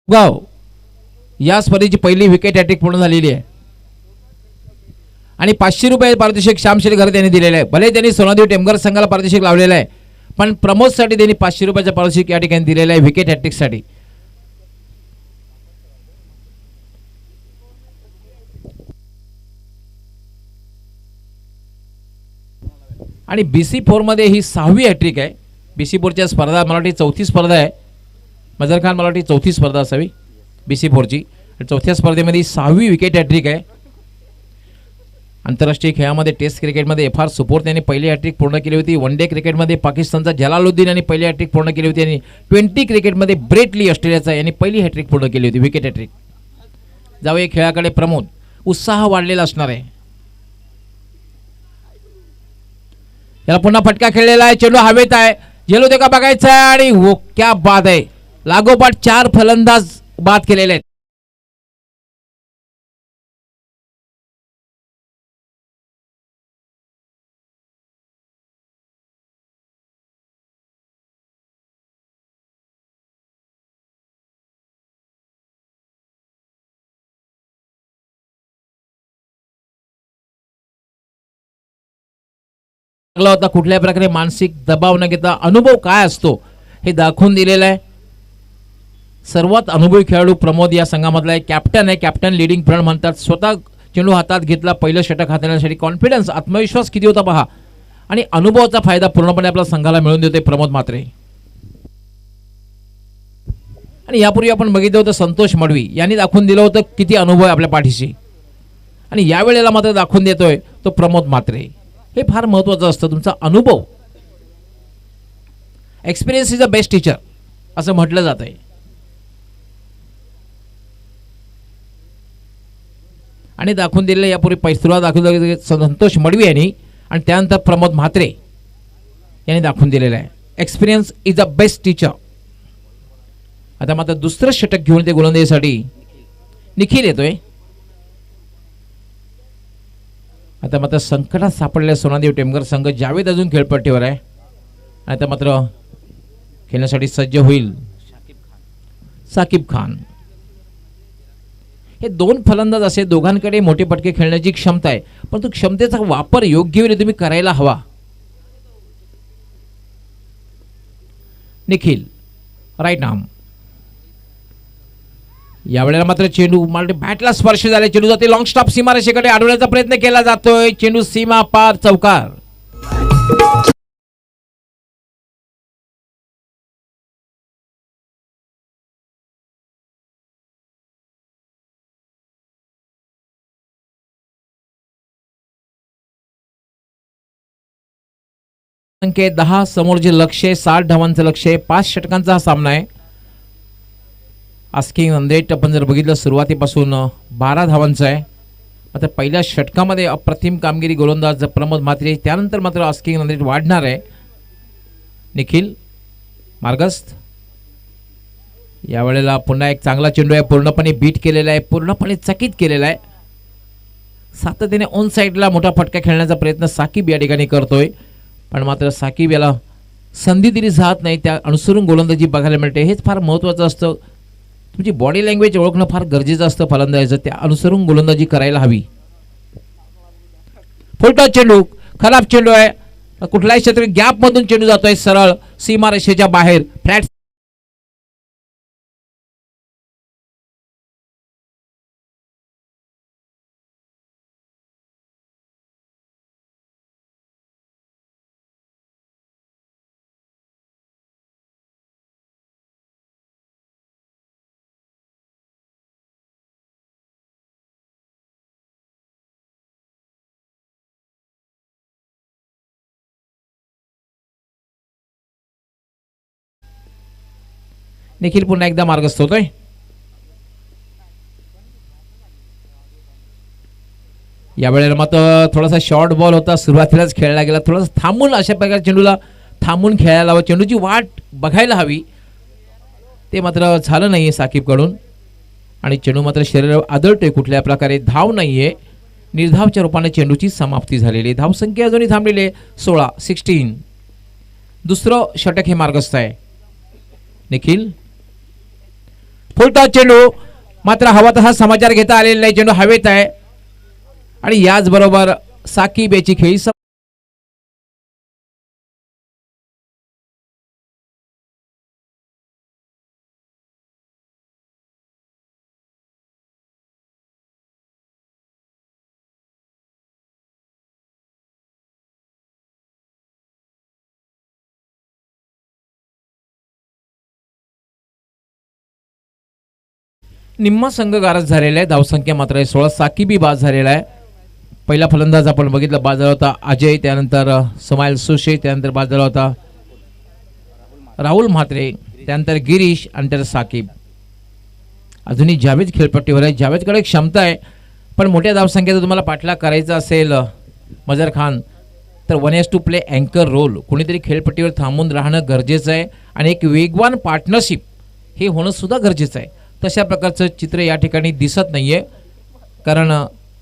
B: गाव या स्पर्धेची पहिली विकेट हॅट्रिक पूर्ण झालेली आहे आणि 500 रुपये पारितोषिक श्यामशेठ घरत यांनी दिलेले आहे. भले त्यांनी सोनादेवी टेमघर संघाला पारितोषिक लावलेलं आहे पण प्रमोदसाठी त्यांनी 500 रुपयाचं पारितोषिक या ठिकाणी दिलेलं आहे विकेट हॅट्रिकसाठी. आणि BC4 मध्ये ही 6वी हॅट्रिक आहे. BC4च्या स्पर्धा मला वाटते 4थी स्पर्धा आहे. मजर खान मला वाटते 4थी स्पर्धा असावी BC4ची. चौथ्या स्पर्धेमध्ये 6वी विकेट हॅट्रिक आहे. आंतरराष्ट्रीय खेळामध्ये टेस्ट क्रिकेटमध्ये FR सुपोर्थ यांनी पहिली हॅट्रिक पूर्ण केली होती. वन डे क्रिकेटमध्ये पाकिस्तानचा जलालुद्दीन यांनी पहिली हॅट्रिक पूर्ण केली होती आणि 20 क्रिकेटमध्ये ब्रेट ली ऑस्ट्रेलियाचा यांनी पहिली हॅट्रिक पूर्ण केली होती विकेट हॅट्रिक. जाऊया खेळाकडे. प्रमोद उत्साह वाढलेला असणार आहे. याला पुन्हा फटका खेळलेला आहे, चेंडू हवेत आहे, झेलू दे का बघायचं आहे आणि वो क्या बाद आहे. लागोपाठ 4 फलंदाज बाद केलेले आहेत. होता कुठल्या प्रकारे मानसिक दबाव न घेता अनुभव काय असतो हे दाखवून दिलेलं आहे. सर्वात अनुभवी खेळाडू प्रमोद या संघामधला एक कॅप्टन आहे. कॅप्टन लीडिंग फ्रंट म्हणतात. स्वतः चेंडू हातात घेतला, पहिलं षटक हाताळण्यासाठी कॉन्फिडन्स, आत्मविश्वास किती होता पहा आणि अनुभवाचा फायदा पूर्णपणे आपल्या संघाला मिळवून देते प्रमोद म्हात्रे. आणि यापूर्वी आपण बघितलं होतं संतोष मडवी यांनी दाखवून दिलं होतं किती अनुभव आहे आपल्या पाठीशी आणि यावेळेला मात्र दाखवून देतोय तो प्रमोद म्हात्रे. हे फार महत्त्वाचं असतं. तुमचा अनुभव, experience is a best teacher असं म्हटलं जात आहे. आणि दाखवून दिलेलं यापूर्वी सुरुवात दाखवलं संतोष मडवी यांनी आणि त्यानंतर प्रमोद म्हात्रे यांनी दाखवून दिलेलं आहे. Experience is a best teacher. आता मात्र दुसरं षटक घेऊन ते गोलंदाजीसाठी निखिल येतोय. आता मात्र संकटात सापडलेला सोनादेवी टेमघर संघ जावेद अजून खेळपट्टीवर आहे. आता मात्र खेळण्यासाठी सज्ज होईल साकिब खान. हे 2 फलंदाज असे, दोघांकडे मोठे पटके खेळण्याची क्षमता आहे परंतु क्षमतेचा वापर योग्य वेळी तुम्ही करायला हवा. Nikhil right arm. यावेळेला मात्र चेंडू मला बॅटला स्पर्श झाला, चेंडू जाते लॉंग स्टॉप सीमारेषेकडे अडवण्याचा प्रयत्न केला जातोय. चेंडू सीमा पार चौकार. संख्ये 10 समोर जे लक्ष आहे 60 धावांचं लक्ष आहे. 5 षटकांचा हा सामना आहे. आस्किंग रन रेट आपण जर बघितलं सुरुवातीपासून 12 धावांचं आहे. मात्र पहिल्या षटकामध्ये अप्रतिम कामगिरी गोलंदाज प्रमोद म्हात्रे, त्यानंतर मात्र आस्किंग रन रेट वाढणार आहे. निखिल मार्गस्थ यावेळेला पुन्हा एक चांगला चेंडू आहे, पूर्णपणे बीट केलेला आहे, पूर्णपणे चकित केलेला आहे. सातत्याने ऑन साईडला मोठा फटका खेळण्याचा प्रयत्न साकिब या ठिकाणी करतोय पण मात्र साकिब याला संधी दिली जात नाही. त्या अनुसरून गोलंदाजी बघायला मिळते. हेच फार महत्त्वाचं असतं. तुमची बॉडी लँग्वेज ओळखणं फार गरजेचं असतं फलंदाजाचं. त्या अनुसरून गोलंदाजी करायला हवी. फुलटॉस चेंडू, खराब चेंडू आहे. कुठल्याही क्षेत्र गॅप मधून चेंडू जातोय सरळ सीमारेषेच्या बाहेर. फ्लॅट निखिल पुन्हा एकदा मार्गस्थ होतोय. यावेळेला मात्र थोडासा शॉर्ट बॉल होता, सुरुवातीलाच खेळला गेला. थोडासा थांबून अशा प्रकारे चेंडूला थांबून खेळायला हवं, चेंडूची वाट बघायला हवी. ते मात्र झालं नाहीये साकीबकडून आणि चेंडू मात्र शरीरावर आदळतोय. कुठल्या प्रकारे धाव नाहीये. निर्धावच्या रूपाने चेंडूची समाप्ती झालेली. धावसंख्या अजूनही थांबलेली आहे 16. दुसरं षटक हे मार्गस्थ आहे. निखिल फुलटॉस चेंडू मात्र हवा तसा समाचार घेता आलेला नाही. चेंडू हवेत आहे आणि याचबरोबर साकीब याची खेळी निम्मा संघ गारज झालेला आहे. धावसंख्या मात्र आहे 16. साकीबी बाद झालेला आहे. पहिला फलंदाज आपण बघितला, बाद झाला होता अजय, त्यानंतर समायल सुशे, त्यानंतर बाद झाला होता राहुल म्हात्रे, त्यानंतर गिरीश आणि त्यानंतर साकीब. अजूनही जावेद खेळपट्टीवर आहे. जावेदकडे क्षमता आहे, पण मोठ्या धावसंख्येचा तुम्हाला पाठलाग करायचा असेल मजर खान तर 1 प्ले अँकर रोल, कुणीतरी खेळपट्टीवर थांबून राहणं गरजेचं आहे आणि एक वेगवान पार्टनरशिप हे होणं सुद्धा गरजेचं आहे. तशा प्रकारचं चित्र या ठिकाणी दिसत नाहीये, कारण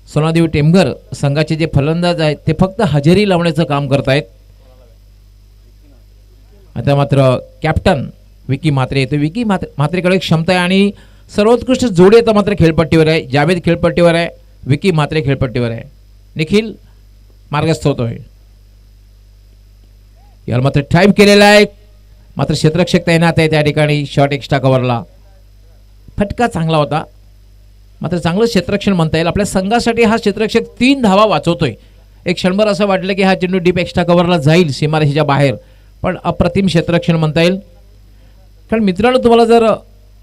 B: सोनादेवी टेमघर संघाचे जे फलंदाज आहेत ते फक्त हजेरी लावण्याचं काम करत आहेत. आता मात्र कॅप्टन विकी म्हात्रे येतो. विकी म्हात्रेकडे क्षमता आहे आणि सर्वोत्कृष्ट जोडी आता मात्र खेळपट्टीवर आहे. जावेद खेळपट्टीवर आहे, विकी म्हात्रे खेळपट्टीवर आहे. निखिल मार्गस्थ होतोय. याला मात्र टाईम केलेला आहे, मात्र क्षेत्ररक्षक तैनात आहे त्या ठिकाणी. शॉट एक्स्ट्रा कव्हरला फटका चांगला होता, मात्र चांगलं क्षेत्ररक्षण म्हणता येईल. आपल्या संघासाठी हा क्षेत्ररक्षक 3 धावा वाचवतोय. एक क्षणभर असं वाटलं की हा चेंडू डीप एक्स्ट्रा कव्हरला जाईल सीमारेषेच्या बाहेर, पण अप्रतिम क्षेत्ररक्षण म्हणता येईल. कारण मित्रांनो, तुम्हाला जर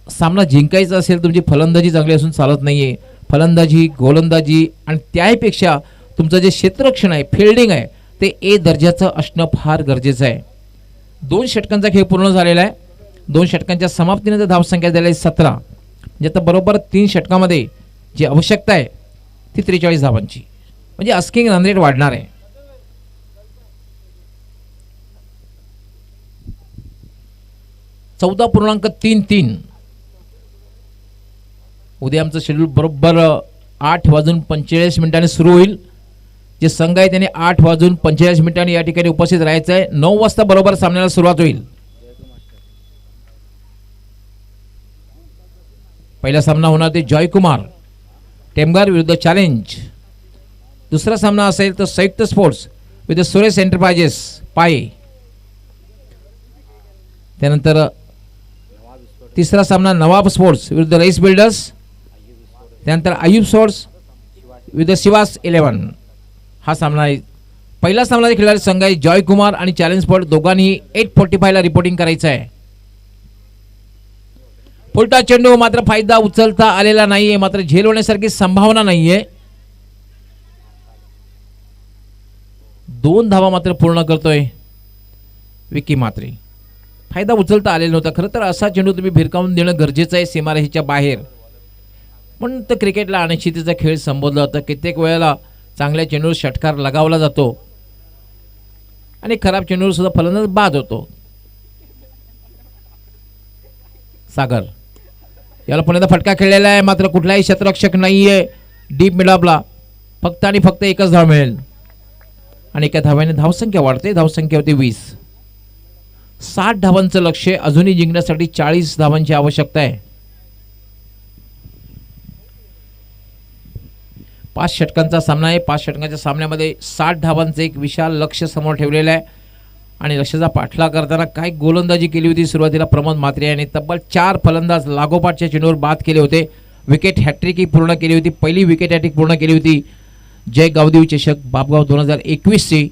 B: सामना जिंकायचा असेल, तुमची फलंदाजी चांगली असून चालत नाहीये. फलंदाजी, गोलंदाजी आणि त्याहीपेक्षा तुमचं जे क्षेत्ररक्षण आहे, फिल्डिंग आहे, ते ए दर्जाचं असणं फार गरजेचं आहे. 2 षटकांचा खेळ पूर्ण झालेला आहे. 2 षटकांच्या समाप्तीनंतर धावसंख्या झाली आहे 17. म्हणजे आता बरोबर 3 षटकामध्ये जी आवश्यकता आहे ती 43 धावांची, म्हणजे अस्किंग रन रेट वाढणार आहे. .33. उद्या आमचं शेड्यूल बरोबर 8:45 सुरू होईल. जे संघ आहे त्याने 8:45 या ठिकाणी उपस्थित राहायचं आहे. 9 वाजता बरोबर सामन्याला सुरुवात होईल. पहिला सामना होणार ते जॉयकुमार टेमघर विरुद्ध चॅलेंज. दुसरा सामना असेल तर संयुक्त स्पोर्ट्स विरुद्ध सुरेश एंटरप्राइजेस पाये. त्यानंतर तिसरा सामना नवाब स्पोर्ट्स विरुद्ध रईस बिल्डर्स. त्यानंतर आयुब स्पोर्ट्स विरुद्ध शिवास 11. हा सामना आहे. पहिला सामना खेळणारे संघ आहे जॉयकुमार आणि चॅलेंज स्पोर्ट. दोघांनी 8:45 ला रिपोर्टिंग करायचं आहे. फुलटा चेंडू मात्र फायदा उचलता आलेला नाहीये, मात्र झेल होण्यासारखी संभावना नाहीये. 2 धावा मात्र पूर्ण करतोय विकी म्हात्रे. फायदा उचलता आलेला नव्हता. खरं तर असा चेंडू तुम्ही भिरकावून देणं गरजेचं आहे सीमारेषेच्या बाहेर. पण तर क्रिकेटला अनिश्चिततेचा खेळ संबोधला होता. कित्येक वेळेला चांगल्या चेंडूवर षटकार लगावला जातो आणि खराब चेंडूवर सुद्धा फलंदाज बाद होतो. सागर याला पुन्हा फटका खेळलेला आहे, मात्र कुठलाही क्षेत्ररक्षक नाहीये डीप मिडअपला. फक्त आणि फक्त 1च धाव मिळेल आणि एका धाव्याने धावसंख्या वाढते. धावसंख्या होती 20. 60 धावांचं लक्ष्य अजूनही जिंकण्यासाठी 40 धावांची आवश्यकता आहे. 5 षटकांचा सामना आहे. 5 षटकांच्या सामन्यामध्ये 60 धावांचं एक विशाल लक्ष्य समोर ठेवलेलं आहे आणि लक्ष्याचा पाठलाग करताना काय गोलंदाजी केली होती. सुरुवातीला प्रमोद म्हात्रे यांनी तब्बल 4 फलंदाज लागोपाठच्या चेंडूवर बाद केले होते. विकेट हॅट्रिक ही पूर्ण केली होती. पहिली विकेट हॅट्रिक पूर्ण केली होती जय गावदेवी चषक बापगाव 2021 ची.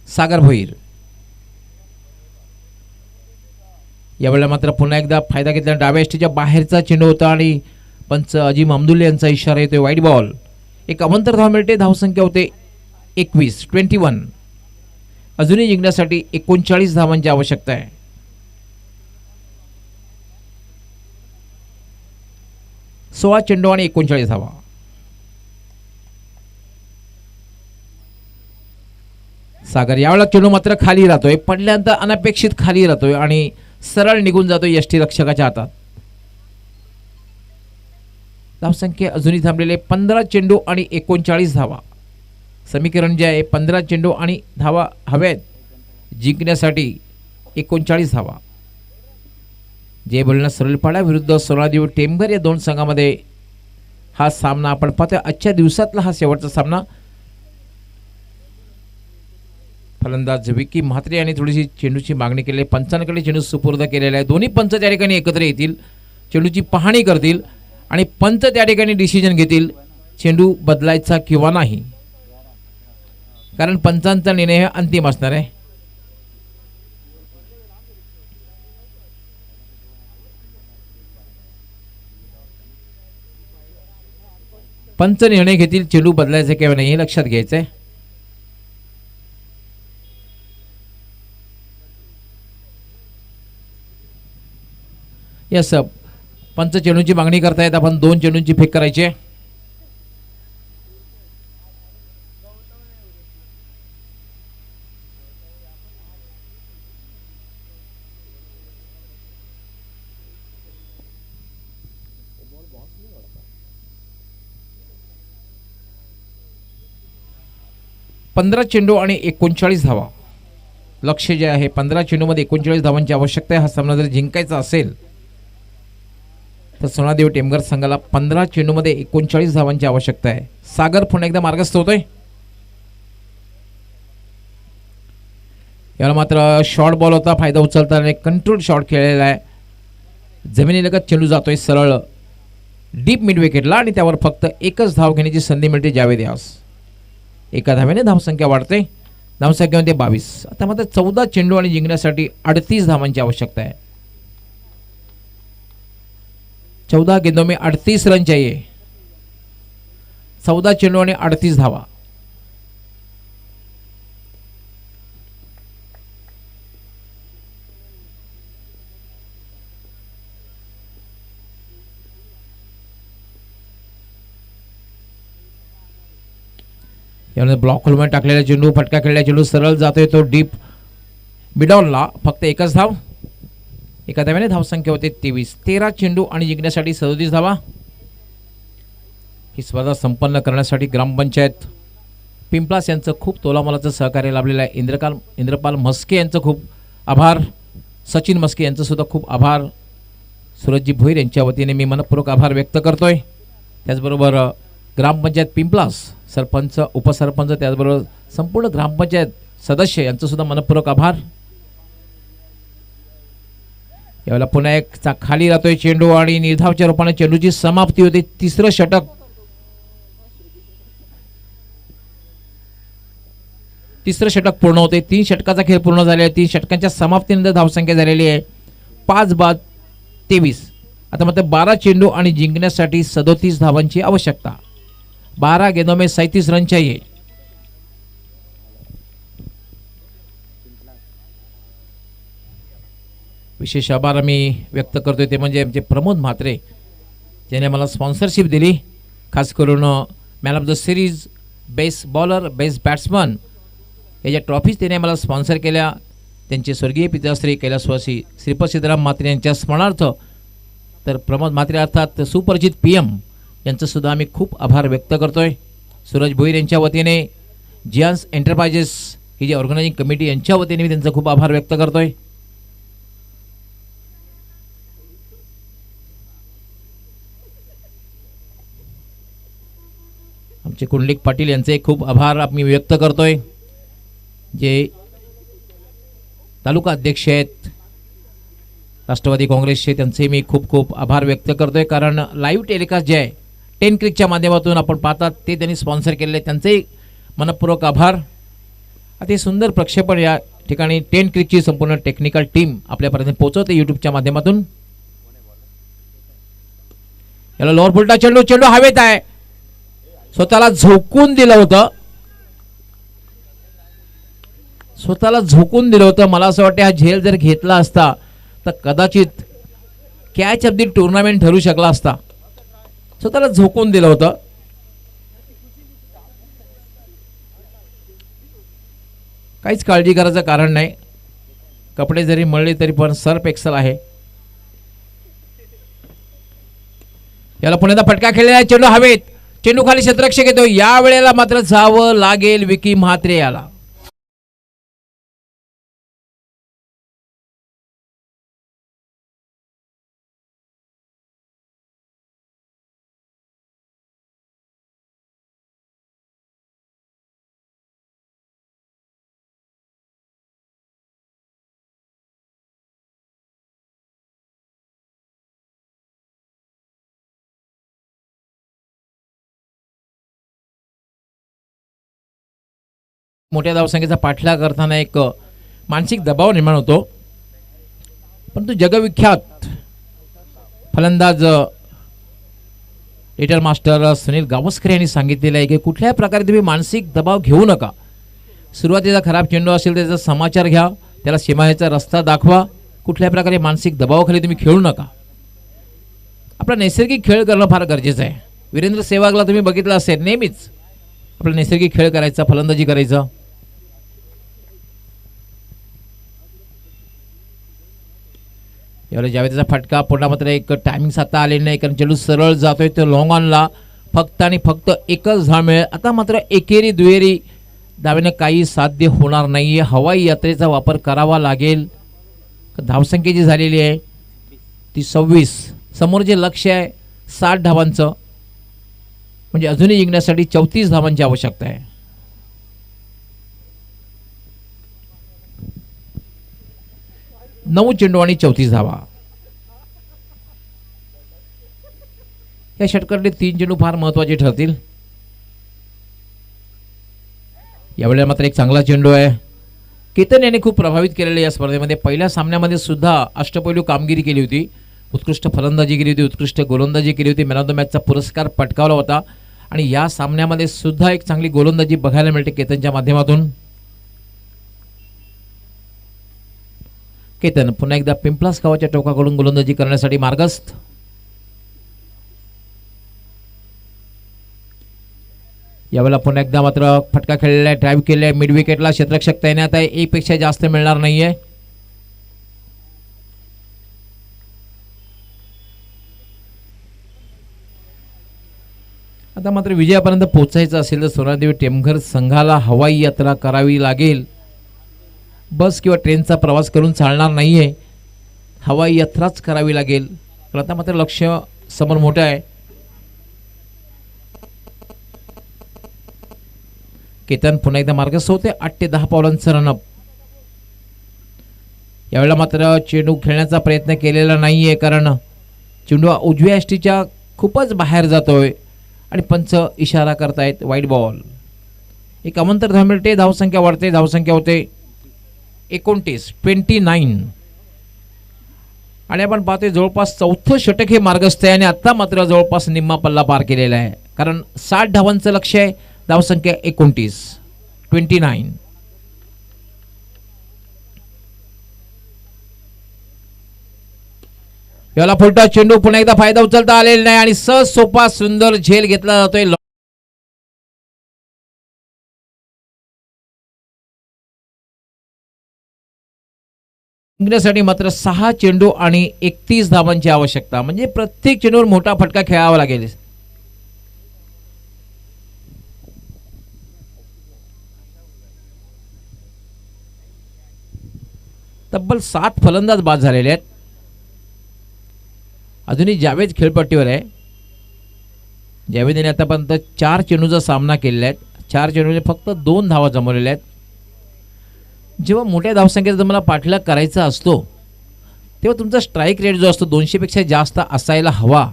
B: सागर भोईर यावेळेला मात्र पुन्हा एकदा फायदा घेतला. डाव्या एसटीच्या बाहेरचा चेंडू होता आणि पंच अजीम अमदुल्ले यांचा इशारा येतोय वाईट बॉल. एक अवंतर धाव मिळते. धावसंख्या होते 21 अजूनही जिंकण्यासाठी 39 धावांची आवश्यकता आहे. सोळा चेंडू आणि 39 धावा. सागर यावेळेला चेंडू मात्र खाली राहतोय, पडल्यानंतर अनपेक्षित खाली राहतोय आणि सरळ निघून जातोय यष्टीरक्षकाच्या हातात. धावसंख्या अजूनही थांबलेले 15 चेंडू आणि 39 धावा. समीकरण जे आहे 15 चेंडू आणि धावा हव्यात जिंकण्यासाठी 39 धावा. जय बोलणं सरळपाडा विरुद्ध सोनादेव टेमघर या दोन संघामध्ये हा सामना आपण पाहतोय. आजच्या दिवसातला हा शेवटचा सामना. फलंदाज विकी म्हात्रे यांनी थोडीशी चेंडूची मागणी केली आहे. पंचांकडे चेंडू सुपूर्द केलेला आहे. दोन्ही पंच त्या ठिकाणी एकत्र येतील, चेंडूची पाहणी करतील आणि पंच त्या ठिकाणी डिसिजन घेतील चेंडू बदलायचा किंवा नाही, कारण पंचांचा निर्णय हा अंतिम असणार आहे. पंच निर्णय घेतील चेंडू बदलायचा किंवा नाही हे लक्षात घ्यायचंय. यस, पंच चेंडूची मागणी करतायत. आपण 2 चेंडूंची फेक करायची आहे. पंधरा चेंडू आणि 39 धावा. लक्ष जे आहे 15 चेंडूमध्ये 39 धावांची आवश्यकता आहे. हा सामना जर जिंकायचा असेल तर सोनादेव टेमघर संघाला 15 चेंडूमध्ये 39 धावांची आवश्यकता आहे. सागर पुन्हा एकदा मार्गस्थ होतोय. याला मात्र शॉर्ट बॉल होता, फायदा उचलताना कंट्रोल शॉट खेळलेला आहे. जमिनीलगत चेंडू जातोय सरळ डीप मिड विकेटला आणि त्यावर फक्त एकच धाव घेण्याची संधी मिळते जावेद यास. एका धाव्याने धावसंख्या वाढते. धावसंख्येमध्ये 22. आता मात्र 14 चेंडू आणि जिंकण्यासाठी 38 धावांची आवश्यकता है. 14 गेंदों में 38 रन चाहिए. 14 चेंडू आणि 38 धावा. यामध्ये ब्लॉक खोलमध्ये टाकलेला चेंडू, फटका खेळलेला चेंडू सरळ जातोय तो डीप मिडॉनला. फक्त एकच धाव. एका धाव्याने धावसंख्या होते 23. 13 चेंडू आणि जिंकण्यासाठी 37 धावा. ही स्पर्धा संपन्न करण्यासाठी ग्रामपंचायत पिंपलास यांचं खूप तोलामोलाचं सहकार्य लाभलेलं आहे. इंद्रपाल म्हस्के यांचं खूप आभार. सचिन म्हस्के यांचं सुद्धा खूप आभार. सूरजजी भोईर यांच्या वतीने मी मनपूर्वक आभार व्यक्त करतोय. त्याचबरोबर ग्रामपंचायत पिंपलास सरपंच, उपसरपंच, त्याचबरोबर संपूर्ण ग्रामपंचायत सदस्य यांचं सुद्धा मनपूर्वक आभार. यावेळेला पुन्हा एक खाली राहतोय चेंडू आणि निर्धावच्या रूपाने चेंडूची समाप्ती होते. तिसरं षटक. तिसरं षटक पूर्ण होते. 3 षटकाचा खेळ पूर्ण झालेला आहे. 3 षटकांच्या समाप्तीनंतर धावसंख्या झालेली आहे 5 बाद 23. आता मात्र 12 चेंडू आणि जिंकण्यासाठी 37 धावांची आवश्यकता. 12 गेंदों में 37 रन चाहिए. विशेष आभार आम्ही व्यक्त करतोय ते म्हणजे आमचे प्रमोद म्हात्रे ज्याने मला स्पॉन्सरशिप दिली. खास करून man of the series, best bowler, best batsman याच्या ट्रॉफीज त्याने मला स्पॉन्सर केल्या. त्यांचे स्वर्गीय पिताश्री कैलासवासी श्रीपद सिद्धराम म्हात्रे यांच्या स्मरणार्थ. तर प्रमोद म्हात्रे अर्थात सुपरिचित PM यांचं सुद्धा आम्ही खूप आभार व्यक्त करतोय. सूरज भोईर यांच्या वतीने, जियान्स एंटरप्राइजेस ही जी ऑर्गनायझिंग कमिटी यांच्या वतीने मी त्यांचा खूप आभार व्यक्त करतोय. आमचे कुंडलिक पाटील यांचे खूप आभार आम्ही व्यक्त करतोय, जे तालुका अध्यक्ष आहेत राष्ट्रवादी काँग्रेसचे. त्यांचे मी खूप खूप आभार व्यक्त करतोय. कारण लाईव्ह टेलिकास्ट जे आहे 10 क्रिकच्या माध्यमातून आपण पाहतात ते त्यांनी स्पॉन्सर केलेले, त्यांचे मनपूर्वक आभार. अति सुंदर प्रक्षेपण या ठिकाणी 10 क्रिकची संपूर्ण टेक्निकल टीम आपल्यापर्यंत पोहोचवते यूट्यूबच्या माध्यमातून. याला लोअर फुलटा चेंडू, चेंडू हवेत आहे. स्वतःला झोकून दिलं होतं स्वतःला झोकून दिलं होतं. मला असं वाटतं हा झेल जर घेतला असता तर कदाचित कॅच ऑफ दी टुर्नामेंट ठरू शकला असता. स्वतःला झोकून दिलं होतं. काहीच काळजी करायचं कारण नाही. कपडे जरी मळले तरी पण सर्फ एक्सल आहे. याला पुण्याचा फटका खेळलेला आहे. चेंडू हवेत, चेंडू खाली क्षेत्ररक्षक येतो. या वेळेला मात्र जावं लागेल विकी म्हात्रे याला. मोठ्या धावसंख्येचा पाठलाग करताना एक मानसिक दबाव निर्माण होतो. परंतु जगविख्यात फलंदाज लिटल मास्टर सुनील गावस्कर यांनी सांगितलेलं आहे की कुठल्याही प्रकारे तुम्ही मानसिक दबाव घेऊ नका. सुरुवातीचा खराब चेंडू असेल त्याचा समाचार घ्या, त्याला सीमारेषेचा रस्ता दाखवा. कुठल्याही प्रकारे मानसिक दबावाखाली तुम्ही खेळू नका. आपला नैसर्गिक खेळ करणं फार गरजेचं आहे. वीरेंद्र सेहवागला तुम्ही बघितलं असेल, नेहमीच आपला नैसर्गिक खेळ करायचा, फलंदाजी करायचं. यावेळेला जावेदचा फटका पुन्हा मात्र एक टायमिंग साधता आलेला नाही, कारण चेंडू सरळ जातोय तो लॉंग ऑनला. फक्त आणि फक्त एकच धाव मिळेल. आता मात्र एकेरी दुहेरी धावेनं काही साध्य होणार नाहीये. हवाई यात्रेचा वापर करावा लागेल. धावसंख्या जी झालेली आहे ती 26. समोर जे लक्ष आहे 60 धावांचं, म्हणजे अजूनही जिंकण्यासाठी 34 धावांची आवश्यकता आहे. नऊ चेंडू आणि 34 धावा. या षटकातले 3 चेंडू फार महत्वाचे ठरतील. यावेळेला मात्र एक चांगला चेंडू आहे. केतन यांनी खूप प्रभावित केलेले या स्पर्धेमध्ये. पहिल्या सामन्यामध्ये सुद्धा अष्टपैलू कामगिरी केली होती. उत्कृष्ट फलंदाजी केली होती, उत्कृष्ट गोलंदाजी केली होती, मॅन ऑफ द मॅचचा पुरस्कार पटकावला होता. आणि या सामन्यामध्ये सुद्धा एक चांगली गोलंदाजी बघायला मिळते केतनच्या माध्यमातून. केतन पुन्हा एकदा पिंपलास गावाच्या टोकाकडून गोलंदाजी करण्यासाठी मार्गस्थ. यावेळेला पुन्हा एकदा मात्र फटका खेळलेला आहे, ड्राईव्ह केलेला आहे. मिड विकेटला क्षेत्ररक्षक तैनात आहे. एक पेक्षा जास्त मिळणार नाहीये. आता मात्र विजयापर्यंत पोहोचायचं असेल तर सोनादेवी टेमघर संघाला हवाई यात्रा करावी लागेल. बस किंवा ट्रेनचा प्रवास करून चालणार नाहीये, हवाई यात्राच करावी लागेल. तर आता मात्र लक्ष समोर मोठं आहे. केतन पुन्हा एकदा मार्गस्थ होते. 8 ते 10 पावलांचं रनअप. यावेळेला मात्र चेंडू खेळण्याचा प्रयत्न केलेला नाहीये, कारण चेंडू उजव्या यष्टीच्या खूपच बाहेर जातोय आणि पंच इशारा करतायत वाईट बॉल. एक अमंतर धाव मिळते. धावसंख्या वाढते. धावसंख्या होते 29. आणि आपण पाहतोय जवळपास 4थं षटक हे मार्गस्थ आहे. आणि आता मात्र जवळपास निम्मा पल्ला पार केलेला आहे, कारण 60 धावांचं लक्ष आहे. धावसंख्या 29. याला फुलटा चेंडू. पुन्हा एकदा फायदा उचलता आलेला नाही आणि सहज सोपा सुंदर झेल घेतला जातोय. जिंकण्यासाठी मात्र 6 चेंडू आणि 31 धावांची आवश्यकता. म्हणजे प्रत्येक चेंडूवर मोठा फटका खेळावा लागेल. तब्बल 7 फलंदाज बाद झालेले आहेत. अजूनही जावेद खेळपट्टीवर आहे. जावेदने आतापर्यंत 4 चेंडूचा सामना केलेला आहे. 4 चेंडूने फक्त 2 धावा जमवलेल्या आहेत. जेव्हा मोठ्या धावसंख्येचा तुम्हाला पाठलाग करायचा असतो तेव्हा तुमचा स्ट्राईक रेट जो असतो 200 पेक्षा जास्त असायला हवा.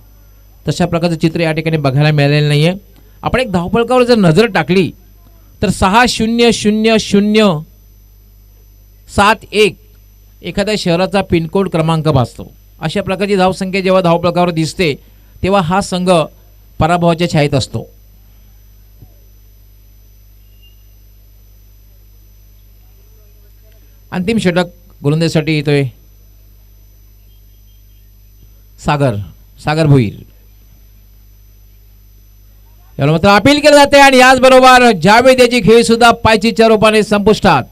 B: तशा प्रकारचं चित्र या ठिकाणी बघायला मिळालेलं नाही आहे. आपण एक धावफलकावर जर नजर टाकली तर 600071 एखाद्या शहराचा पिनकोड क्रमांक भासतो. अशा प्रकारची धावसंख्या जेव्हा धावफलकावर दिसते तेव्हा हा संघ पराभवाच्या छायेत असतो. अंतिम षटक गोलंदाजीसाठी येतोय सागर भोईर. याला मात्र अपील केलं जाते आणि याचबरोबर जावेद याची खेळी सुद्धा पायचीच्या रूपाने संपुष्टात.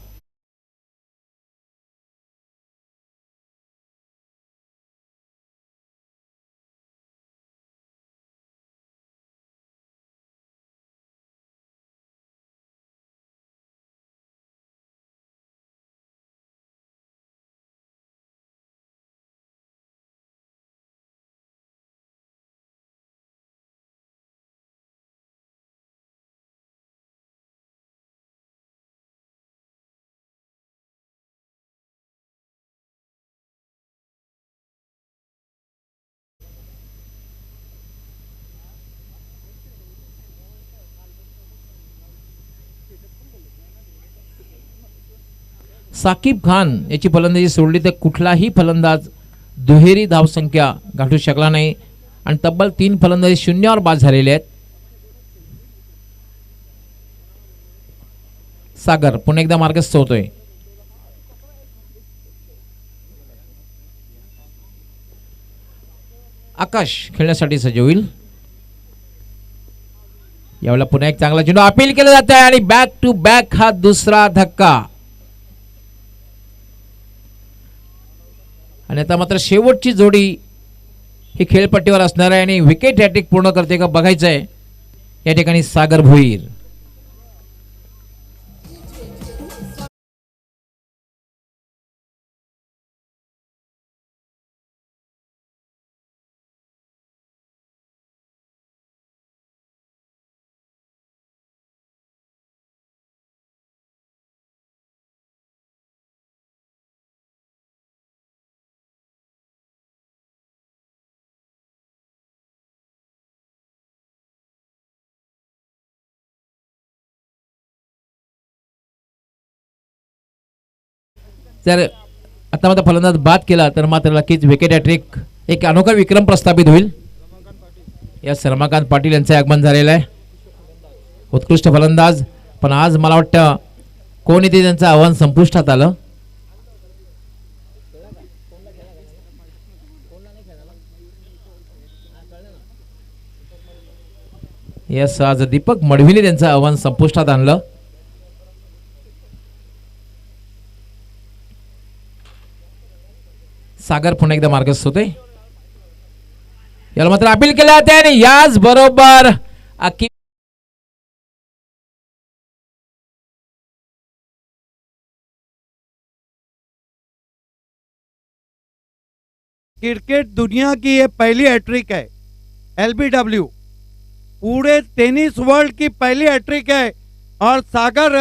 B: साकिब खान याची फलंदाजी सोडली तर कुठलाही फलंदाज दुहेरी धावसंख्या गाठू शकला नाही आणि तब्बल 3 फलंदाजी शून्यावर बाद झालेले आहेत. सागर पुन्हा एकदा मार्गस्थ होतोय. आकाश खेळण्यासाठी सज्ज होईल. यावेळेला पुन्हा एक चांगला चेंडू अपील केला जात आहे आणि बॅक टू बॅक हा दुसरा धक्का. आणि आता मात्र शेवटची जोडी ही खेळपट्टीवर असणार आहे आणि विकेट हॅट्रिक पूर्ण करते का बघायचं आहे या ठिकाणी सागर भोईर. जर आता मात्र फलंदाज बाद केला तर मात्र नक्कीच विकेट हॅट्रिक एक अनोखा विक्रम प्रस्थापित होईल. या रमाकांत पाटील यांचे आगमन झालेलं आहे. उत्कृष्ट फलंदाज, पण आज मला वाटतं कोण इथे त्यांचं आव्हान संपुष्टात आलं. यस, आज दीपक मडविले त्यांचं आव्हान संपुष्टात आणलं. सागर पुन्हा एकदा मार्गस्थ होते. याला मात्र अपील केलं जाते आणि याच बरोबर
A: क्रिकेट दुनिया की ये पहली हैट्रिक है. LBW पूरे टेनिस वर्ल्ड की पहली हैट्रिक है और सागर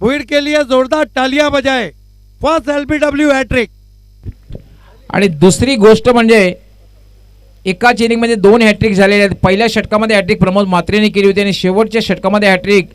A: भुईर के लिए जोरदार तालियां बजाए. First LBW hat trick.
B: आणि दुसरी गोष्ट म्हणजे एकाच इनिंग मध्ये 2 हॅट्रिक झालेले आहेत. पहिल्या षटकामध्ये हॅट्रिक प्रमोद म्हात्रेने केली होती आणि शेवटच्या षटकामध्ये हॅट्रिक